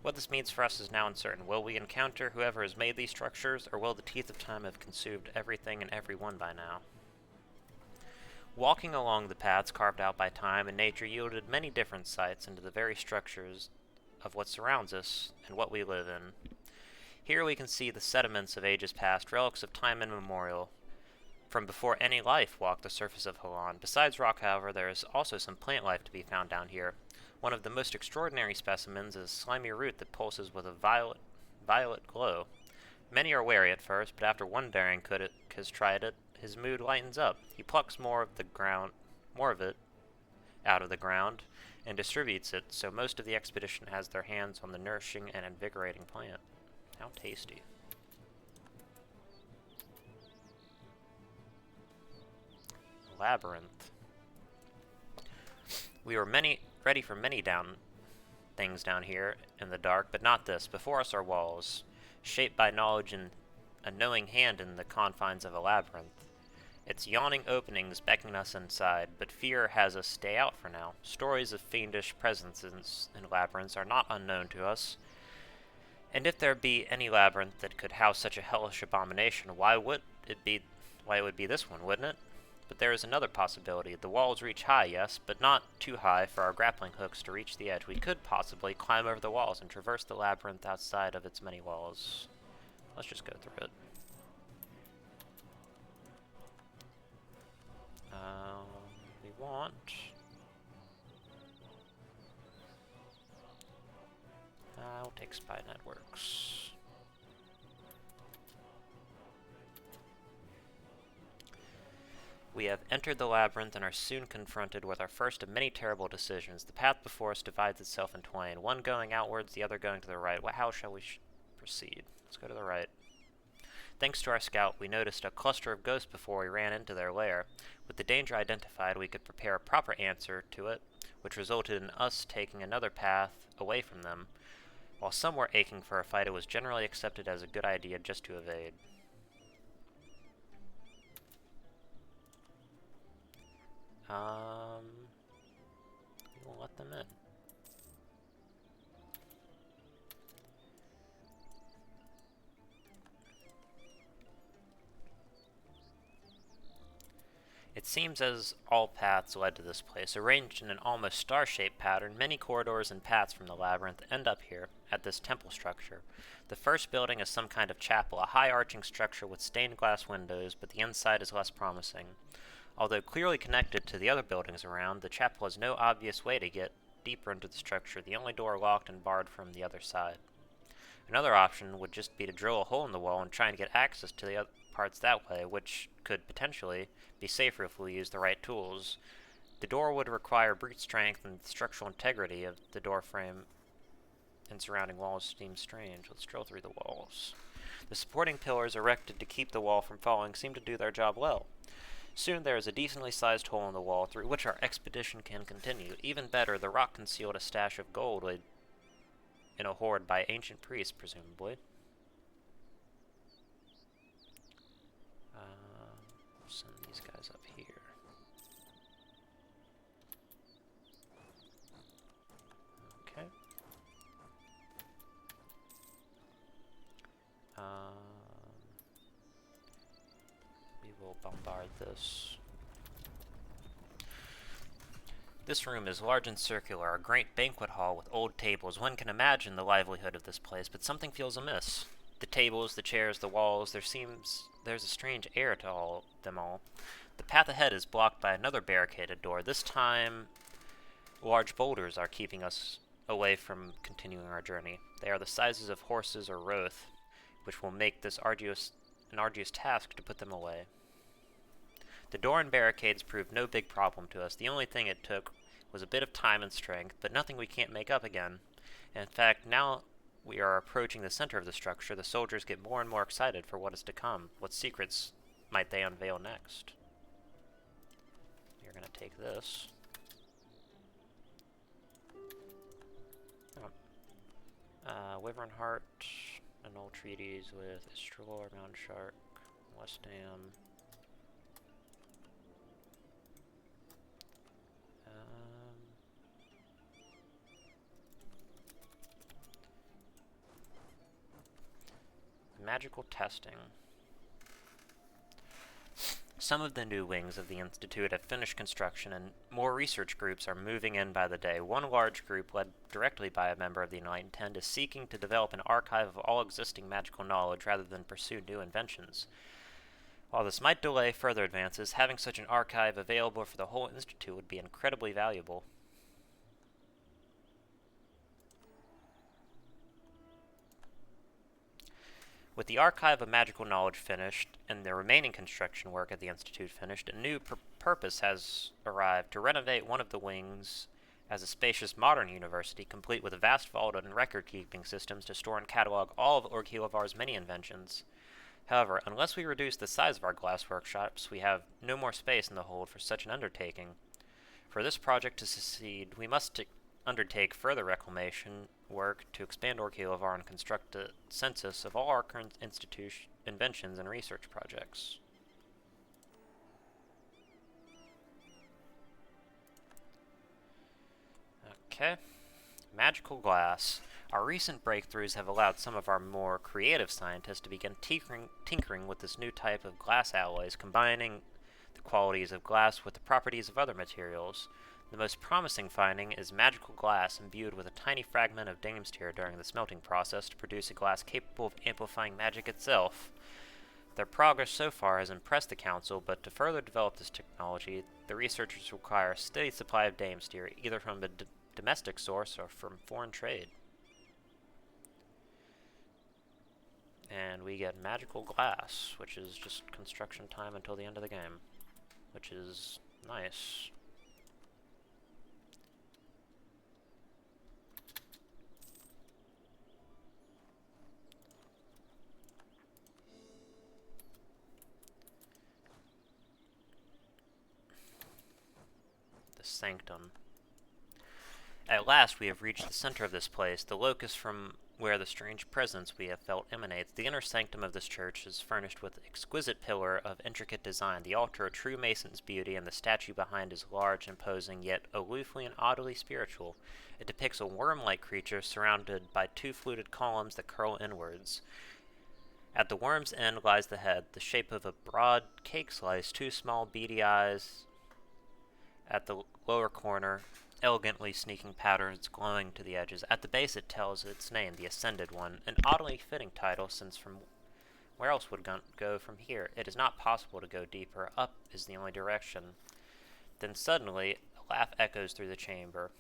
Speaker 1: What this means for us is now uncertain. Will we encounter whoever has made these structures, or will the teeth of time have consumed everything and everyone by now? Walking along the paths carved out by time and nature yielded many different sights into the very structures of what surrounds us and what we live in. Here we can see the sediments of ages past, relics of time immemorial, from before any life walked the surface of Halan. Besides rock, however, there is also some plant life to be found down here. One of the most extraordinary specimens is a slimy root that pulses with a violet glow. Many are wary at first, but after one daring critic has tried it, his mood lightens up. He plucks more of it out of the ground, and distributes it, so most of the expedition has their hands on the nourishing and invigorating plant. How tasty. Labyrinth. We were ready for many things down here in the dark, but not this. Before us are walls, shaped by knowledge and a knowing hand in the confines of a labyrinth. Its yawning openings beckon us inside, but fear has us stay out for now. Stories of fiendish presences in labyrinths are not unknown to us, and if there be any labyrinth that could house such a hellish abomination, why it would be this one, wouldn't it? But there is another possibility. The walls reach high, yes, but not too high for our grappling hooks to reach the edge. We could possibly climb over the walls and traverse the labyrinth outside of its many walls. Let's just go through it. We want... we'll take spy networks. We have entered the labyrinth and are soon confronted with our first of many terrible decisions. The path before us divides itself in twain, one going outwards, the other going to the right. How shall we proceed? Let's go to the right. Thanks to our scout, we noticed a cluster of ghosts before we ran into their lair. With the danger identified, we could prepare a proper answer to it, which resulted in us taking another path away from them. While some were aching for a fight, it was generally accepted as a good idea just to evade. We'll let them in. It seems as all paths led to this place. Arranged in an almost star-shaped pattern, many corridors and paths from the labyrinth end up here, at this temple structure. The first building is some kind of chapel, a high arching structure with stained glass windows, but the inside is less promising. Although clearly connected to the other buildings around, the chapel has no obvious way to get deeper into the structure, the only door locked and barred from the other side. Another option would just be to drill a hole in the wall and try and get access to the other parts that way, which could potentially be safer if we use the right tools. The door would require brute strength, and the structural integrity of the door frame and surrounding walls seems strange. Let's drill through the walls. The supporting pillars erected to keep the wall from falling seem to do their job well. Soon there is a decently sized hole in the wall through which our expedition can continue. Even better, the rock concealed a stash of gold laid in a hoard by ancient priests, presumably. Send these guys up here. Okay. We will bombard this. This room is large and circular, a great banquet hall with old tables. One can imagine the livelihood of this place, but something feels amiss. The tables, the chairs, the walls, there's a strange air to them all. The path ahead is blocked by another barricaded door. This time, large boulders are keeping us away from continuing our journey. They are the sizes of horses or roth, which will make this an arduous task to put them away. The door and barricades proved no big problem to us. The only thing it took was a bit of time and strength, but nothing we can't make up again. And in fact, now we are approaching the center of the structure, the soldiers get more and more excited for what is to come. What secrets might they unveil next? You're going to take this. Wyvern Heart, an old treatise with Estrel, Mound Shark, West Dam. magical testing. Some of the new wings of the Institute have finished construction, and more research groups are moving in by the day. One large group, led directly by a member of the Enlightened Ten, is seeking to develop an archive of all existing magical knowledge rather than pursue new inventions. While this might delay further advances, having such an archive available for the whole Institute would be incredibly valuable. With the Archive of Magical Knowledge finished, and the remaining construction work at the Institute finished, a new purpose has arrived: to renovate one of the wings as a spacious modern university, complete with a vast vault and record-keeping systems to store and catalog all of Orghelovar's many inventions. However, unless we reduce the size of our glass workshops, we have no more space in the hold for such an undertaking. For this project to succeed, we must undertake further reclamation work to expand Orghelovar and construct a census of all our current institution inventions and research projects. Okay. Magical glass. Our recent breakthroughs have allowed some of our more creative scientists to begin tinkering with this new type of glass alloys, combining the qualities of glass with the properties of other materials. The most promising finding is magical glass imbued with a tiny fragment of Damestier during the smelting process to produce a glass capable of amplifying magic itself. Their progress so far has impressed the Council, but to further develop this technology, the researchers require a steady supply of Damestier, either from a domestic source or from foreign trade. And we get magical glass, which is just construction time until the end of the game, which is nice. Sanctum. At last we have reached the center of this place, the locus from where the strange presence we have felt emanates. The inner sanctum of this church is furnished with exquisite pillar of intricate design, the altar a true mason's beauty, and the statue behind is large, imposing, yet aloofly and oddly spiritual. It depicts a worm-like creature surrounded by two fluted columns that curl inwards. At the worm's end lies the head, the shape of a broad cake slice, two small beady eyes at the lower corner, elegantly sneaking patterns glowing to the edges. At the base it tells its name, the Ascended One, an oddly fitting title, since from where else would go from here? It is not possible to go deeper. Up is the only direction. Then suddenly, a laugh echoes through the chamber.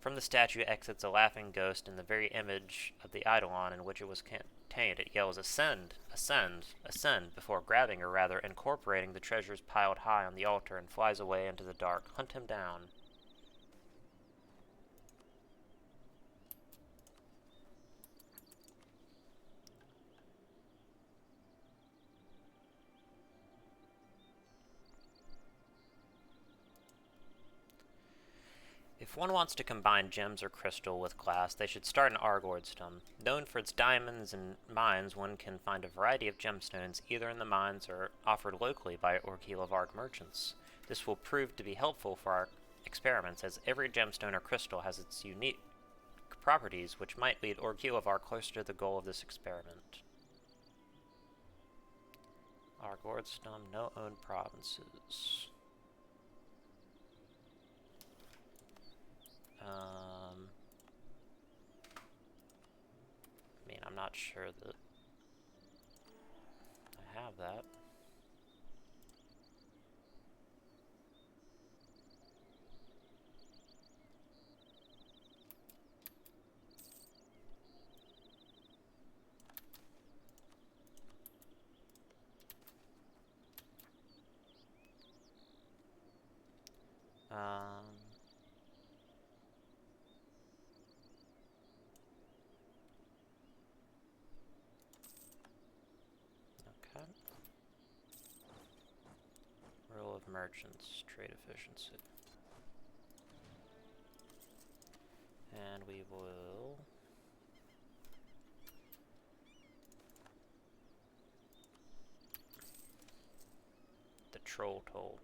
Speaker 1: From the statue exits a laughing ghost in the very image of the eidolon in which it was contained. It yells, "Ascend! Ascend! Ascend!" before grabbing, or rather incorporating, the treasures piled high on the altar and flies away into the dark. Hunt him down. If one wants to combine gems or crystal with glass, they should start in Orghelovar. Known for its diamonds and mines, one can find a variety of gemstones either in the mines or offered locally by Orghelovar merchants. This will prove to be helpful for our experiments, as every gemstone or crystal has its unique properties which might lead Orghelovar closer to the goal of this experiment. Orghelovar, no owned provinces. I mean, I'm not sure that I have that. Okay. Rule of merchants, trade efficiency. And we will the troll toll.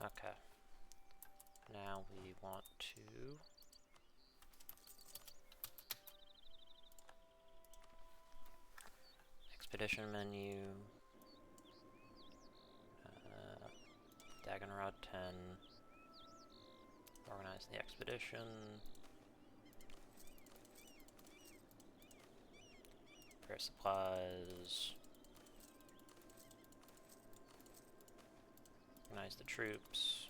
Speaker 1: Okay. Now we want to expedition menu, Dagonrod 10, organize the expedition, prepare supplies, organize the troops,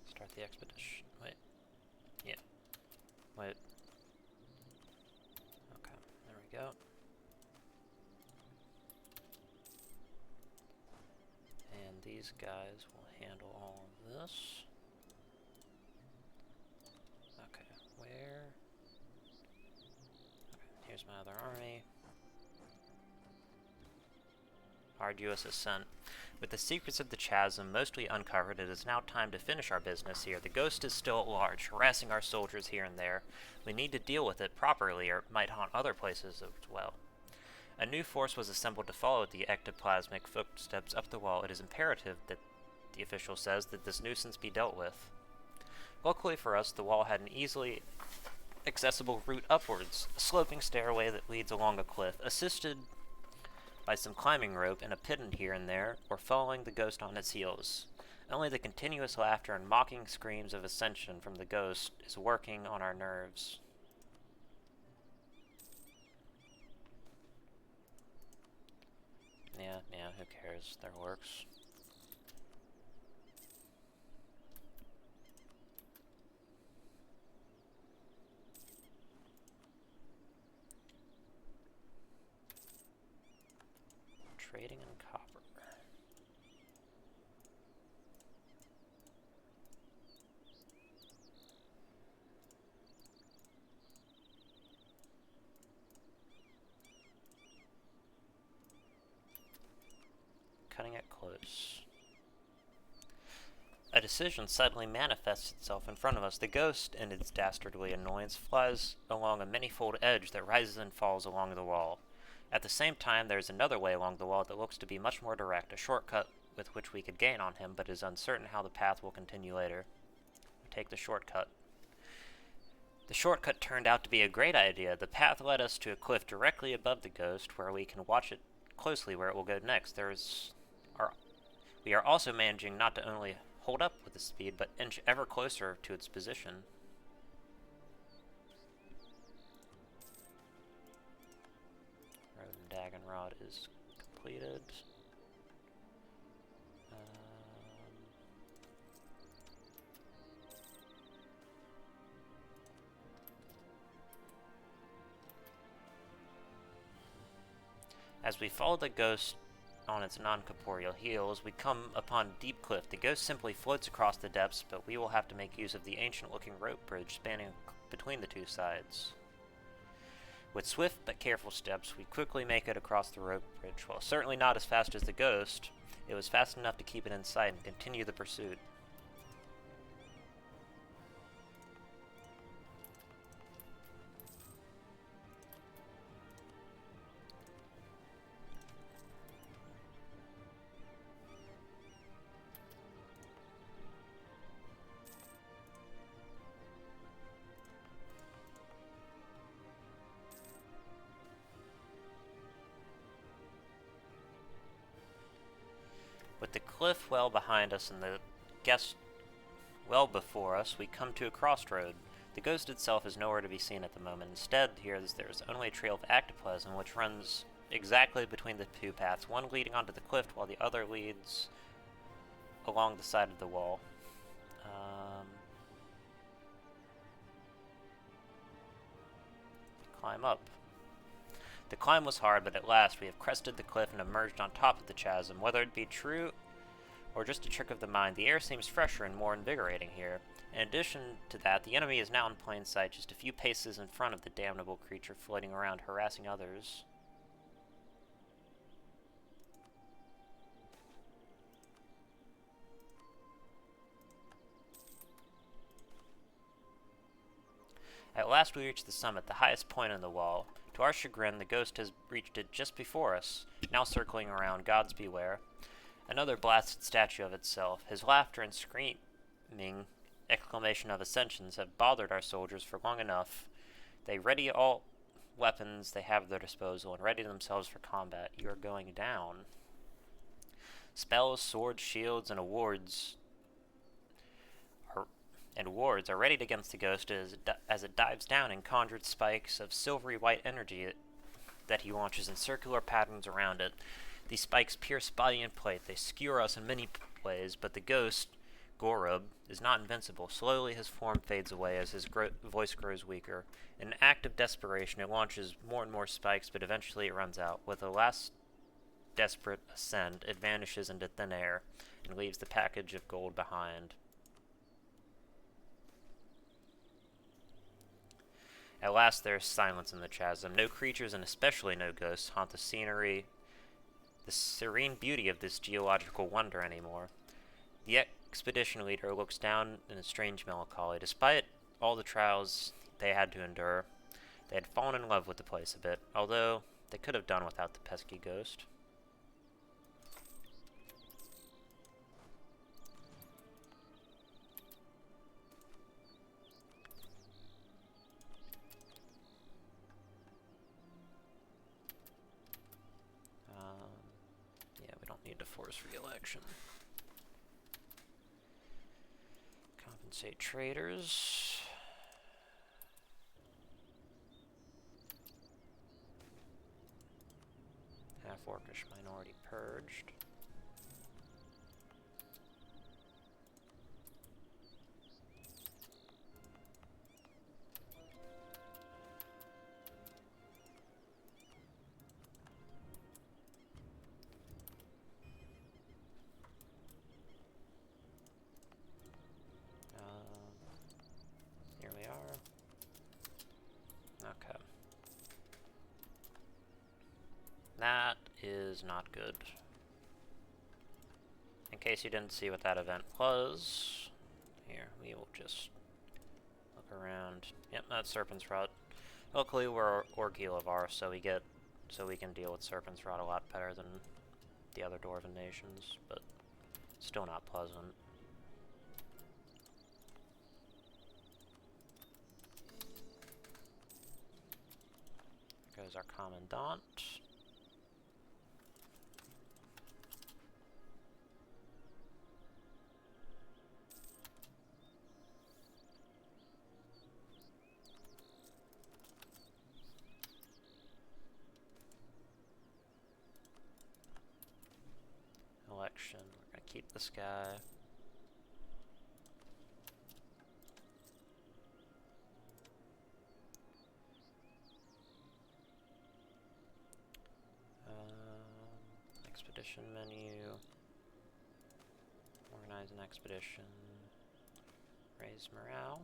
Speaker 1: start the expedition. Wait. Yeah. Wait. Okay, there we go. And these guys will handle all of this. Okay, where? Okay, here's my other army. Arduous ascent. With the secrets of the chasm mostly uncovered, it is now time to finish our business here. The ghost is still at large, harassing our soldiers here and there. We need to deal with it properly, or it might haunt other places as well. A new force was assembled to follow the ectoplasmic footsteps up the wall. It is imperative that, the official says, that this nuisance be dealt with. Luckily for us, the wall had an easily accessible route upwards, a sloping stairway that leads along a cliff, assisted by some climbing rope and a piton here and there, or following the ghost on its heels. Only the continuous laughter and mocking screams of ascension from the ghost is working on our nerves. Yeah, who cares? There works. Trading in copper. Cutting it close. A decision suddenly manifests itself in front of us. The ghost, in its dastardly annoyance, flies along a many-fold edge that rises and falls along the wall. At the same time, there is another way along the wall that looks to be much more direct, a shortcut with which we could gain on him, but it is uncertain how the path will continue later. We take the shortcut. The shortcut turned out to be a great idea. The path led us to a cliff directly above the ghost, where we can watch it closely where it will go next. We are also managing not to only hold up with the speed, but inch ever closer to its position. Road and Dagonrod is completed. As we follow the ghost on its non-corporeal heels, we come upon a deep cliff. The ghost simply floats across the depths, but we will have to make use of the ancient-looking rope bridge spanning between the two sides. With swift but careful steps, we quickly make it across the rope bridge. While certainly not as fast as the ghost, it was fast enough to keep it in sight and continue the pursuit. With the cliff well behind us and the guest well before us, we come to a crossroad. The ghost itself is nowhere to be seen at the moment. Instead, there is only a trail of ectoplasm which runs exactly between the two paths, one leading onto the cliff while the other leads along the side of the wall. Climb up. The climb was hard, but at last we have crested the cliff and emerged on top of the chasm. Whether it be true or just a trick of the mind, the air seems fresher and more invigorating here. In addition to that, the enemy is now in plain sight, just a few paces in front of the damnable creature floating around, harassing others. At last we reach the summit, the highest point on the wall. To our chagrin, the ghost has reached it just before us, now circling around, gods beware. Another blasted statue of itself. His laughter and screaming exclamation of ascensions have bothered our soldiers for long enough. They ready all weapons they have at their disposal and ready themselves for combat. You are going down. Spells, swords, shields, and wards are readied against the ghost as it dives down in conjured spikes of silvery white energy that he launches in circular patterns around it. These spikes pierce body and plate. They skewer us in many ways, but the ghost, Gorub, is not invincible. Slowly his form fades away as his voice grows weaker. In an act of desperation, it launches more and more spikes, but eventually it runs out. With a last desperate ascent, it vanishes into thin air and leaves the package of gold behind. At last there is silence in the chasm. No creatures, and especially no ghosts, haunt the scenery, the serene beauty of this geological wonder anymore. The expedition leader looks down in a strange melancholy. Despite all the trials they had to endure, they had fallen in love with the place a bit, although they could have done without the pesky ghost. Yeah, we don't need to force re-election. Compensate traders. Half-orcish minority purged. Here we are. Okay. That is not good. In case you didn't see what that event was, here, we will just look around. Yep, that's Serpent's Rot. Luckily, we're Orghelovar, so we can deal with Serpent's Rot a lot better than the other Dwarven nations, but still not pleasant. Goes our Commandant. Election. We're going to keep this guy. Expedition menu. Organize an expedition. Raise morale.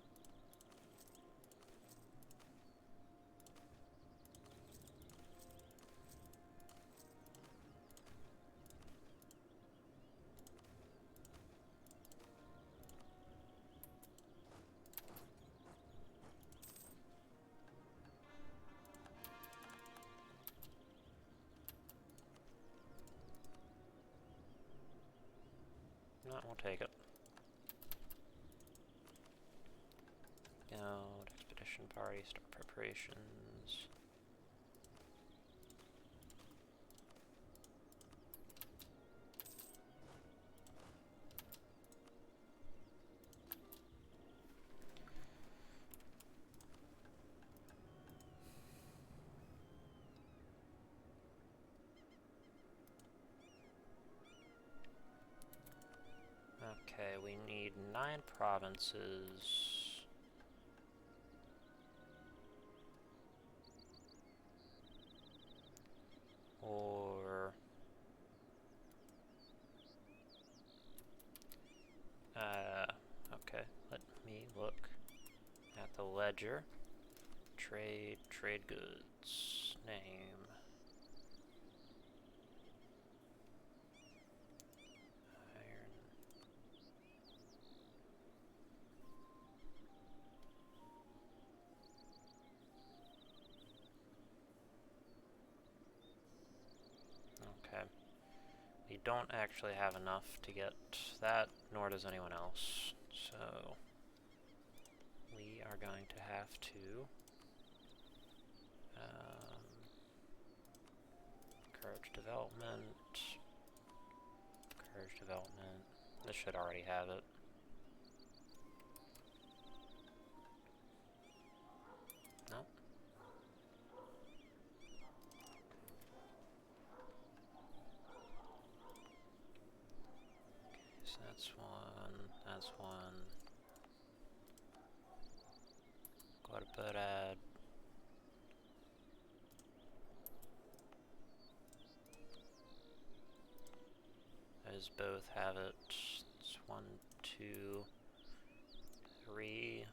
Speaker 1: No, we'll take it. Guild, expedition party, start preparations. Okay, we need 9 provinces. Or... okay, let me look at the ledger. Trade goods, name. Okay. We don't actually have enough to get that, nor does anyone else. So we are going to have to encourage development. Encourage development. This should already have it. Nope. Okay, so that's one. That's one. Go to put add. Those both have it. It's 1, 2, 3.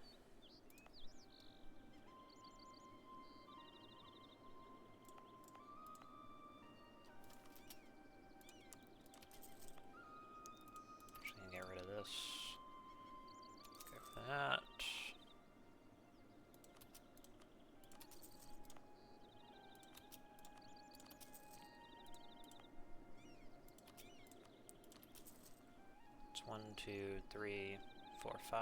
Speaker 1: Actually, gonna get rid of this. Go for that. It's 1, 2, 3, 4, 5.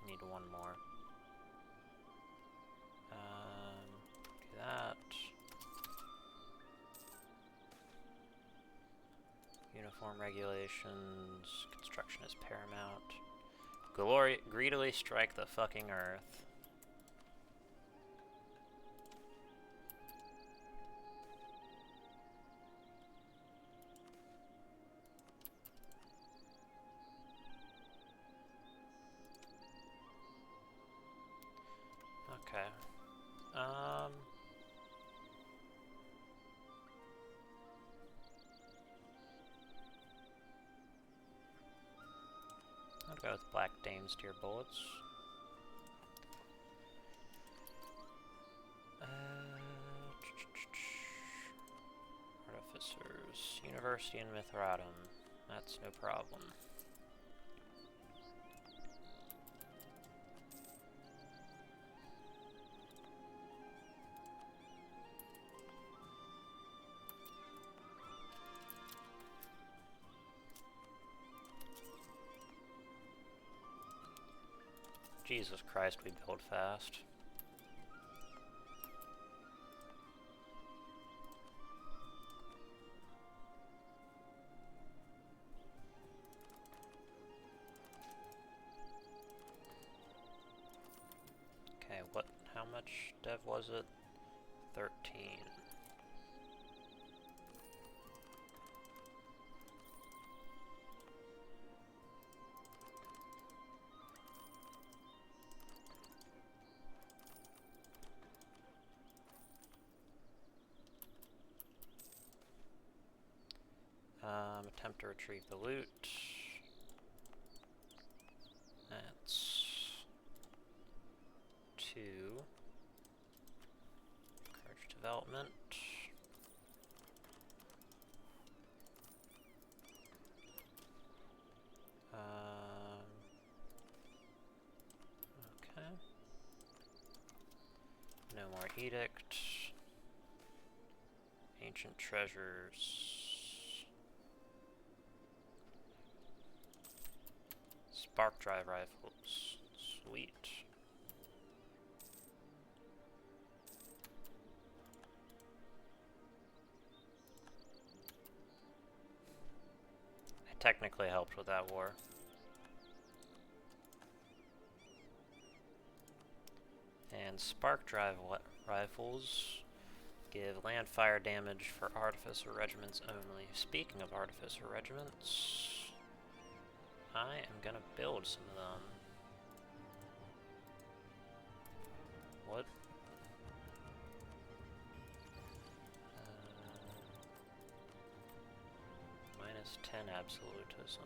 Speaker 1: Need one more. Do that. Uniform regulations. Construction is paramount. Greedily strike the fucking earth. Okay. I'll go with Black Dame Steer Bullets. Artificers. University in Mithratum. That's no problem. Jesus Christ, we build fast. Okay, how much dev was it? 13. Attempt to retrieve the loot. That's 2. Encourage development. Okay. No more edict. Ancient treasures. Spark drive rifles. Sweet. I technically helped with that war. And spark drive rifles give land fire damage for artificer regiments only. Speaking of artificer regiments, I am gonna build some of them. What? -10 absolutism.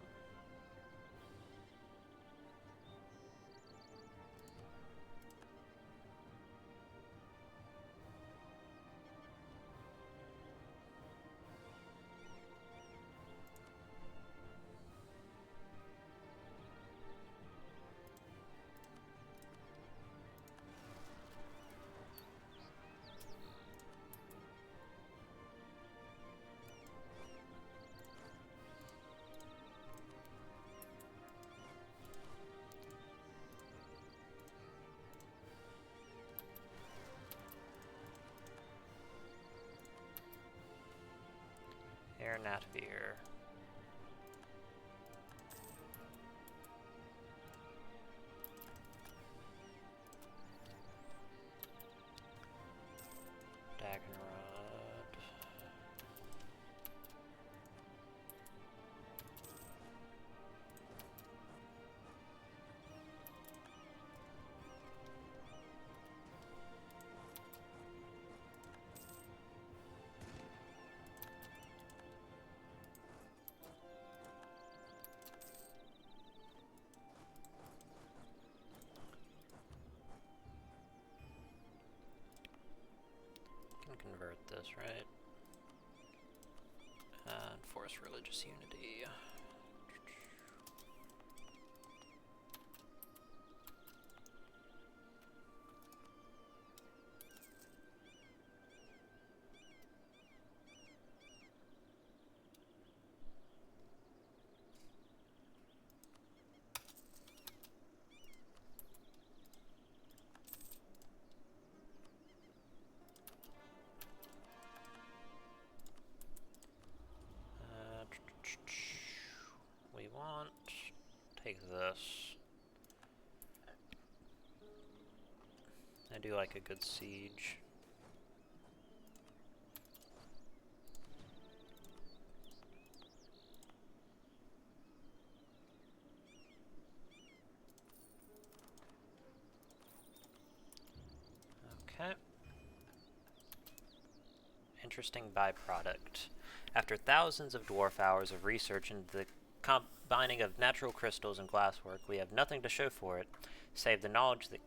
Speaker 1: here, Natvir. Dagonrod. Convert this, right? Enforce religious unity. We want, take this. I do like a good siege. Okay. Interesting byproduct. After thousands of dwarf hours of research into the combining of natural crystals and glasswork, we have nothing to show for it, save the knowledge that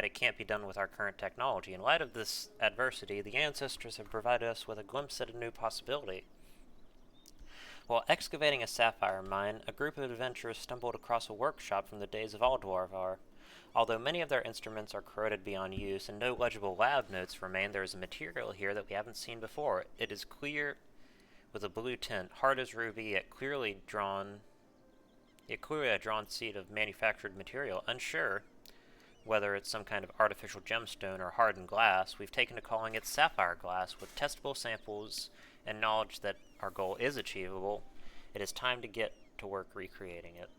Speaker 1: it can't be done with our current technology. In light of this adversity, the ancestors have provided us with a glimpse at a new possibility. While excavating a sapphire mine, a group of adventurers stumbled across a workshop from the days of Orghelovar. Although many of their instruments are corroded beyond use and no legible lab notes remain, there is a material here that we haven't seen before. It is clear with a blue tint, hard as ruby, yet clearly a drawn seed of manufactured material. Unsure whether it's some kind of artificial gemstone or hardened glass, we've taken to calling it sapphire glass. With testable samples and knowledge that our goal is achievable, it is time to get to work recreating it.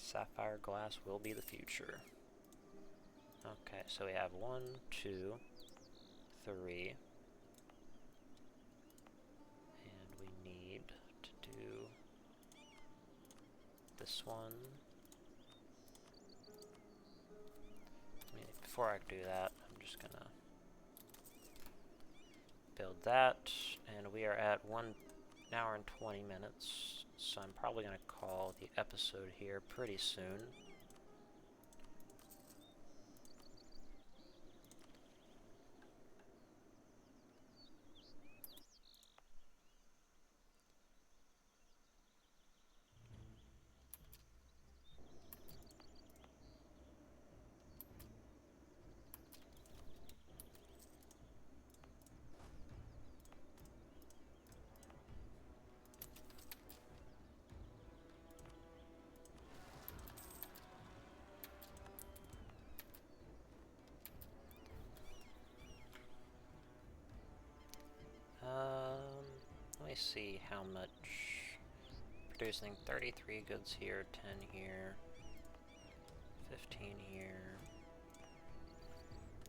Speaker 1: Sapphire glass will be the future. Okay, so we have 1, 2, 3. And we need to do this one. Before I do that, I'm just gonna build that, and we are at 1 hour and 20 minutes, so I'm probably gonna call the episode here pretty soon. Let me see how much. Producing 33 goods here, 10 here, 15 here,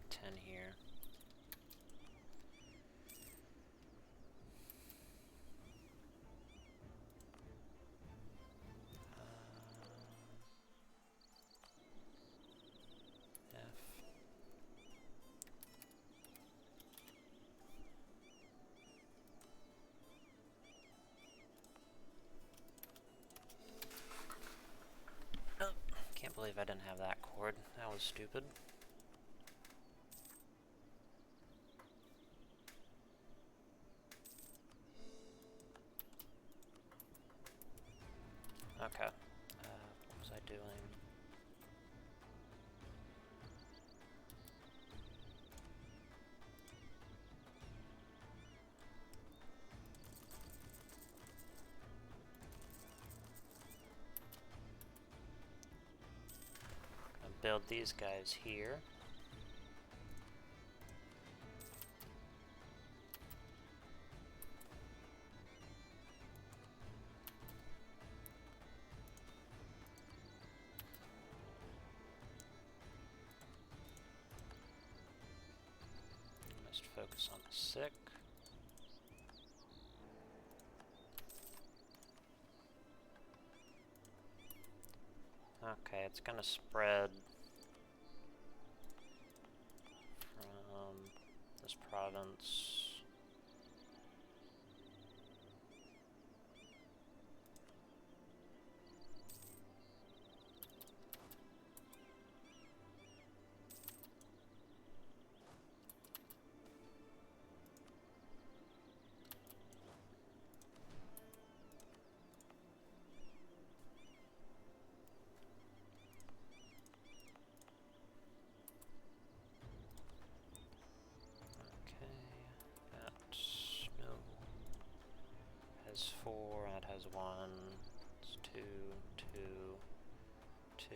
Speaker 1: 10 here. Can't believe I didn't have that cord. That was stupid. Okay. What was I doing? Build these guys here. Just focus on the sick. Okay, it's gonna spread from this province. Has 4, that has 1, it's 2, 2, 2.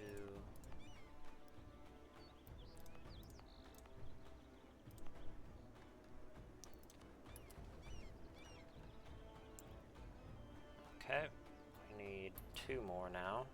Speaker 1: Okay, we need 2 more now.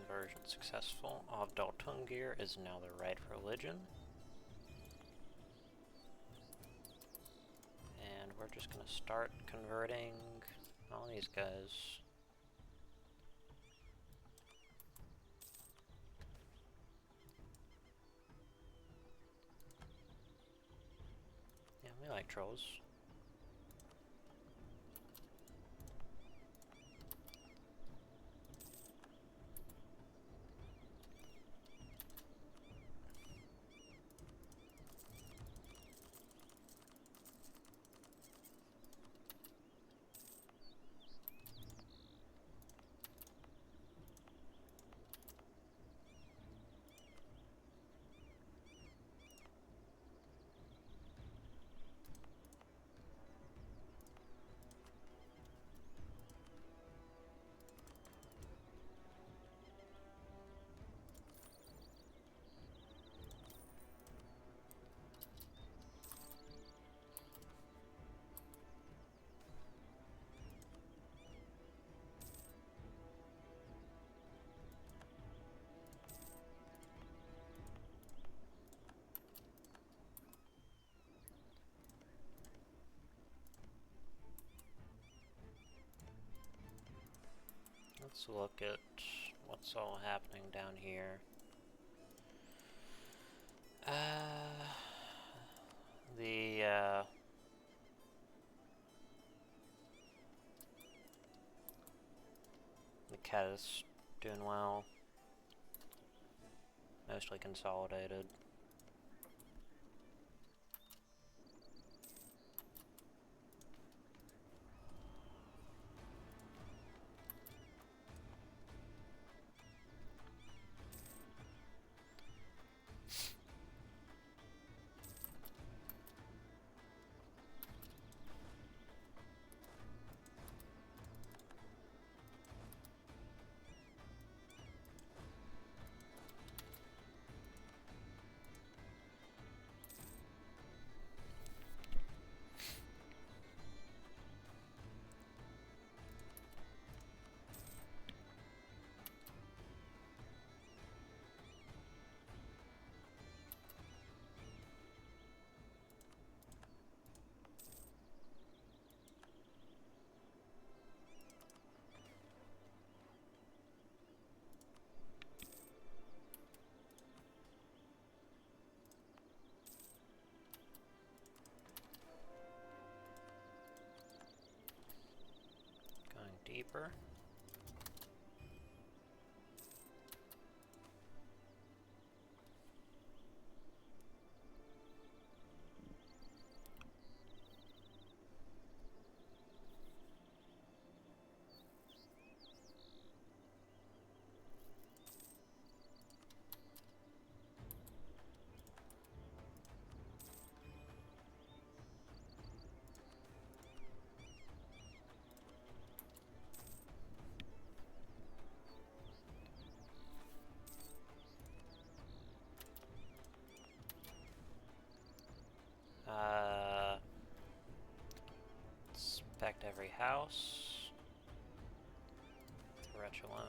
Speaker 1: Conversion successful. Avdaltungir is now the right religion. And we're just going to start converting all these guys. Yeah, we like trolls. Let's look at what's all happening down here. The cat is doing well. Mostly consolidated. Deeper. every house. The wretch alone.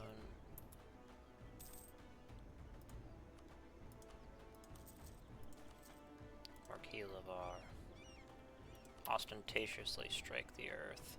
Speaker 1: Orghelovar. Ostentatiously strike the earth.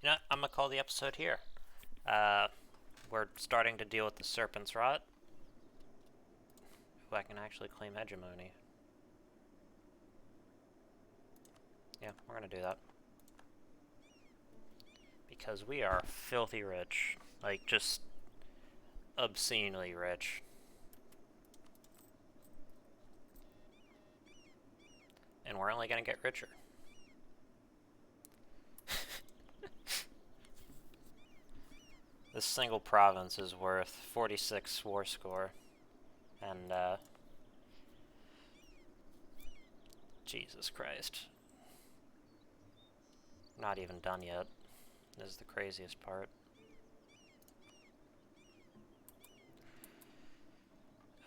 Speaker 1: You know, I'm gonna call the episode here. We're starting to deal with the Serpent's Rot. Ooh, I can actually claim hegemony. Yeah, we're gonna do that. Because we are filthy rich. Like, just obscenely rich. And we're only gonna get richer. This single province is worth 46 war score. And, Jesus Christ. Not even done yet. This is the craziest part.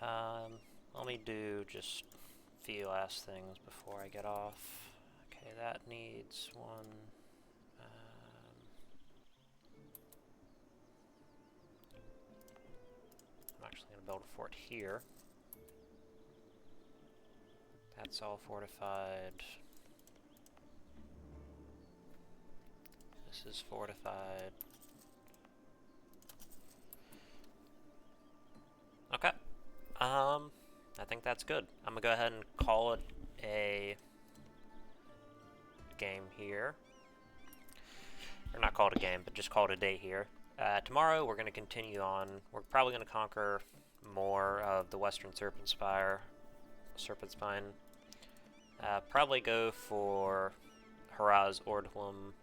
Speaker 1: Let me do just a few last things before I get off. Okay, that needs one. I'm actually going to build a fort here. That's all fortified. This is fortified. Okay. I think that's good. I'm gonna go ahead and call it a game here. Or not call it a game, but just call it a day here. Tomorrow we're gonna continue on. We're probably gonna conquer more of the Western Serpent Spine. Probably go for Haraz Ordhlum,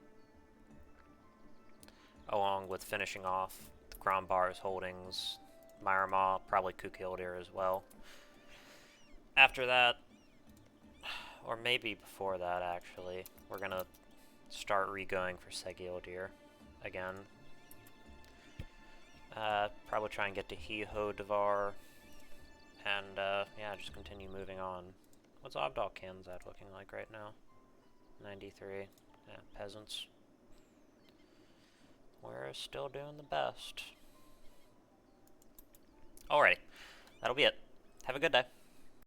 Speaker 1: along with finishing off the Grombar's holdings. Miramah, probably Kukildir as well. After that, or maybe before that actually, we're gonna start re-going for Segildir again. Probably try and get to Orghelovar, and yeah, just continue moving on. What's Obdal Kanzad looking like right now? 93. Yeah, peasants. We're still doing the best. Alrighty, that'll be it. Have a good day.